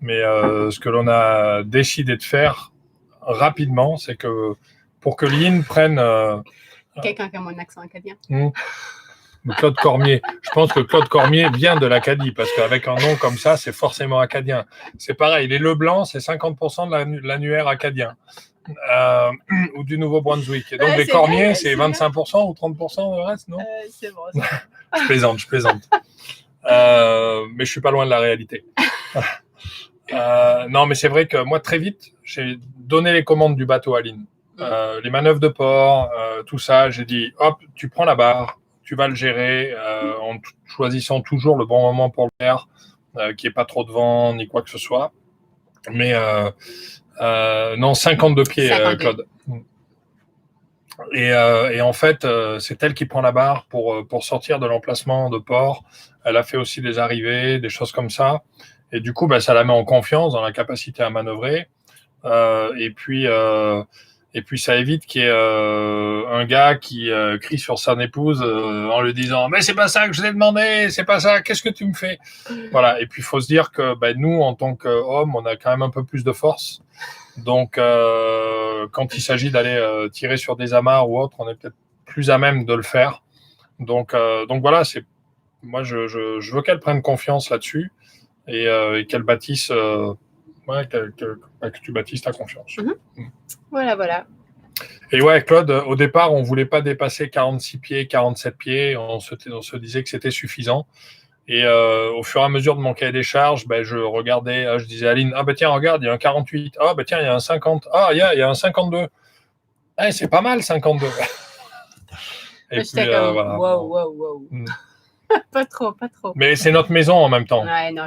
B: Mais ce que l'on a décidé de faire rapidement, c'est que pour que Lynn prenne...
A: quelqu'un qui a mon accent acadien.
B: Claude Cormier. Je pense que Claude Cormier vient de l'Acadie, parce qu'avec un nom comme ça, c'est forcément acadien. C'est pareil, les Leblanc, c'est 50% de l'annuaire acadien. Ou du Nouveau-Brunswick. Et donc, les Cormier, c'est 25% ou 30% le reste, non?
A: C'est bon.
B: Je plaisante. Mais je suis pas loin de la réalité. Non, mais c'est vrai que moi, très vite, j'ai donné les commandes du bateau à Lynn. Les manœuvres de port, tout ça, j'ai dit, hop, tu prends la barre, tu vas le gérer, en choisissant toujours le bon moment pour le faire, qu'il n'y ait pas trop de vent, ni quoi que ce soit. Mais non, 52 pieds, 52. Claude. Et en fait, c'est elle qui prend la barre pour sortir de l'emplacement de port. Elle a fait aussi des arrivées, des choses comme ça. Et du coup, bah, ça la met en confiance dans la capacité à manœuvrer. Et puis, ça évite qu'il y ait un gars qui crie sur son épouse en lui disant « Mais c'est pas ça que je t'ai demandé, c'est pas ça, qu'est-ce que tu me fais ?» Voilà. Et puis, il faut se dire que bah, nous, en tant qu'hommes, on a quand même un peu plus de force. Donc, quand il s'agit d'aller tirer sur des amarres ou autre, on est peut-être plus à même de le faire. Donc voilà, moi, je veux qu'elle prenne confiance là-dessus et qu'elle bâtisse... que tu bâtisses ta confiance.
A: Voilà.
B: Et ouais, Claude, au départ, on voulait pas dépasser 46 pieds, 47 pieds. On se disait que c'était suffisant. Et au fur et à mesure de mon cahier des charges, ben, je regardais, je disais à Aline, ah ben tiens, regarde, il y a un 48. Ah ben tiens, il y a un 50. Ah, il y a un 52. Eh, c'est pas mal, 52.
A: Et puis, voilà. Wow. Pas trop.
B: Mais c'est notre maison en même temps.
A: Ouais, non,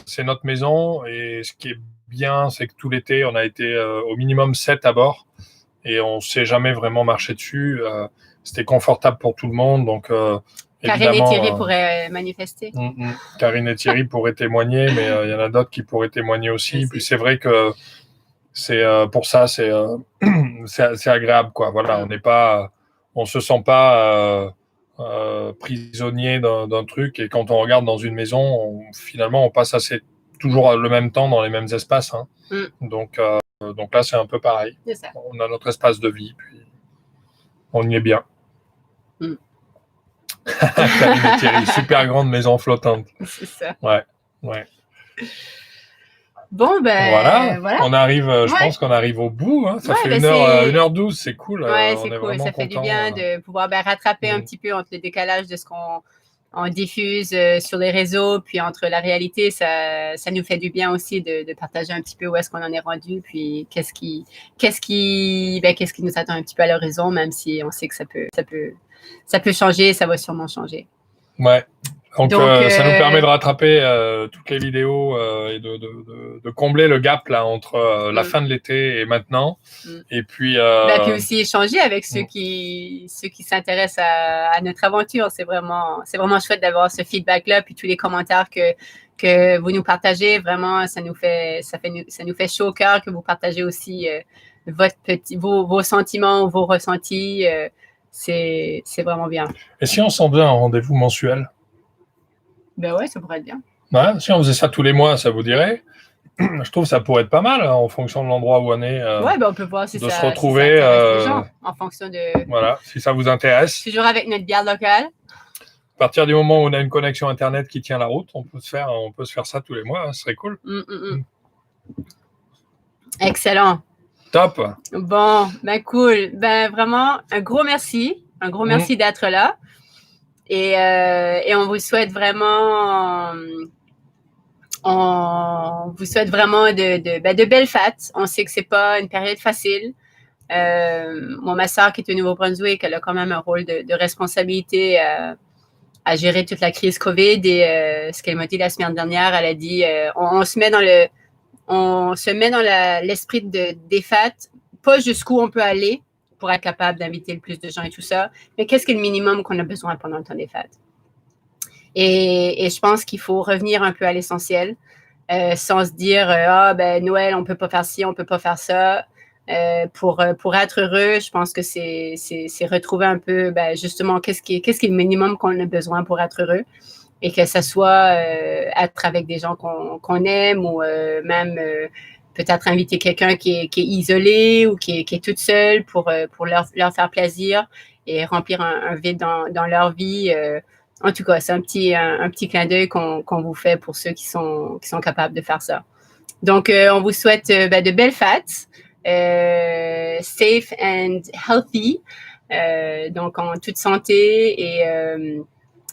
B: c'est notre maison et ce qui est bien, c'est que tout l'été, on a été au minimum 7 à bord et on s'est jamais vraiment marché dessus. C'était confortable pour tout le monde, donc
A: Karine et Thierry pourraient manifester.
B: Karine et Thierry pourraient témoigner, mais il y en a d'autres qui pourraient témoigner aussi. Puis c'est vrai que c'est pour ça, c'est agréable, quoi. Voilà, on se sent pas prisonnier d'un truc, et quand on regarde dans une maison, finalement on passe toujours le même temps dans les mêmes espaces, hein. Donc là c'est un peu pareil, on a notre espace de vie, puis on y est bien. Karine et Thierry, super grande maison flottante.
A: C'est ça.
B: Ouais.
A: Bon, ben voilà.
B: On arrive, je pense qu'on arrive au bout, hein. Ça fait 1h12, c'est cool.
A: Ouais, c'est cool, ça fait du bien de pouvoir rattraper un petit peu entre le décalage de ce qu'on diffuse sur les réseaux, puis entre la réalité, ça nous fait du bien aussi de partager un petit peu où est-ce qu'on en est rendu, puis qu'est-ce qui nous attend un petit peu à l'horizon, même si on sait que ça peut changer, ça va sûrement changer.
B: Ouais. Donc ça nous permet de rattraper toutes les vidéos et de combler le gap là entre la fin de l'été et maintenant. Et puis
A: puis aussi échanger avec ceux qui s'intéressent à notre aventure. C'est vraiment chouette d'avoir ce feedback là, puis tous les commentaires que vous nous partagez. Vraiment, ça nous fait chaud au cœur que vous partagez aussi vos sentiments, vos ressentis. C'est vraiment bien.
B: Et si on s'en faisait un rendez-vous mensuel?
A: Ben ouais, ça pourrait être bien.
B: Ouais, si on faisait ça tous les mois, ça vous dirait? Je trouve que ça pourrait être pas mal, hein, en fonction de l'endroit où on est.
A: On peut voir si
B: de se retrouver.
A: Les gens, en fonction de.
B: Voilà, si ça vous intéresse.
A: Toujours avec notre bière locale.
B: À partir du moment où on a une connexion Internet qui tient la route, on peut se faire ça tous les mois, hein, ce serait cool.
A: Excellent.
B: Top.
A: Bon, ben cool. Ben vraiment, un gros merci. Un gros merci d'être là. Et on vous souhaite vraiment, de belles fêtes. On sait que c'est pas une période facile. Ma sœur qui est au Nouveau-Brunswick, elle a quand même un rôle de responsabilité à gérer toute la crise COVID. Et ce qu'elle m'a dit la semaine dernière, elle a dit on se met dans l'esprit des fêtes, pas jusqu'où on peut aller pour être capable d'inviter le plus de gens et tout ça, mais qu'est-ce que le minimum qu'on a besoin pendant le temps des fêtes. Et je pense qu'il faut revenir un peu à l'essentiel, sans se dire Noël, on peut pas faire ci, on peut pas faire ça. Pour être heureux, je pense que c'est retrouver un peu justement qu'est-ce qui est le minimum qu'on a besoin pour être heureux, et que ça soit être avec des gens qu'on aime, ou même peut-être inviter quelqu'un qui est isolé ou qui est toute seule pour leur faire plaisir et remplir un vide dans leur vie. En tout cas, c'est un petit clin d'œil qu'on vous fait pour ceux qui sont capables de faire ça. Donc, on vous souhaite de belles fêtes, safe and healthy, donc en toute santé, et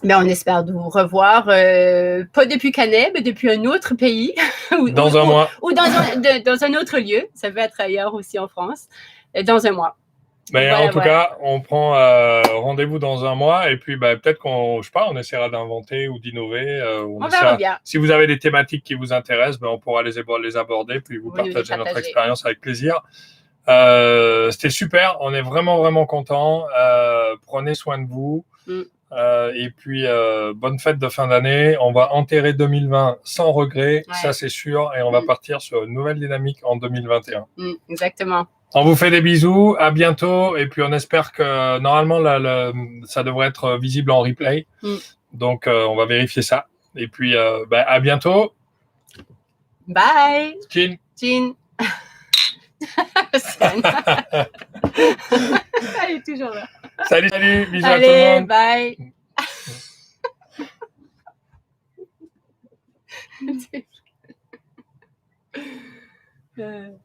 A: on espère vous revoir, pas depuis Canet, mais depuis un autre pays.
B: Dans un mois.
A: Ou dans un autre lieu. Ça peut être ailleurs aussi en France. Dans un mois.
B: Mais en tout cas, on prend rendez-vous dans un mois, et puis peut-être on essaiera d'inventer ou d'innover.
A: On verra bien.
B: Si vous avez des thématiques qui vous intéressent, on pourra les aborder, puis vous partager notre expérience avec plaisir. C'était super, on est vraiment, vraiment contents. Prenez soin de vous. Et puis, bonne fête de fin d'année. On va enterrer 2020 sans regret, ça c'est sûr, et on va partir sur une nouvelle dynamique en 2021.
A: Exactement.
B: On vous fait des bisous, à bientôt, et puis on espère que normalement ça devrait être visible en replay. Donc on va vérifier ça. Et puis à bientôt.
A: Bye.
B: Chin.
A: Chin. Elle est toujours là.
B: Salut, bisous à tout le monde.
A: Bye.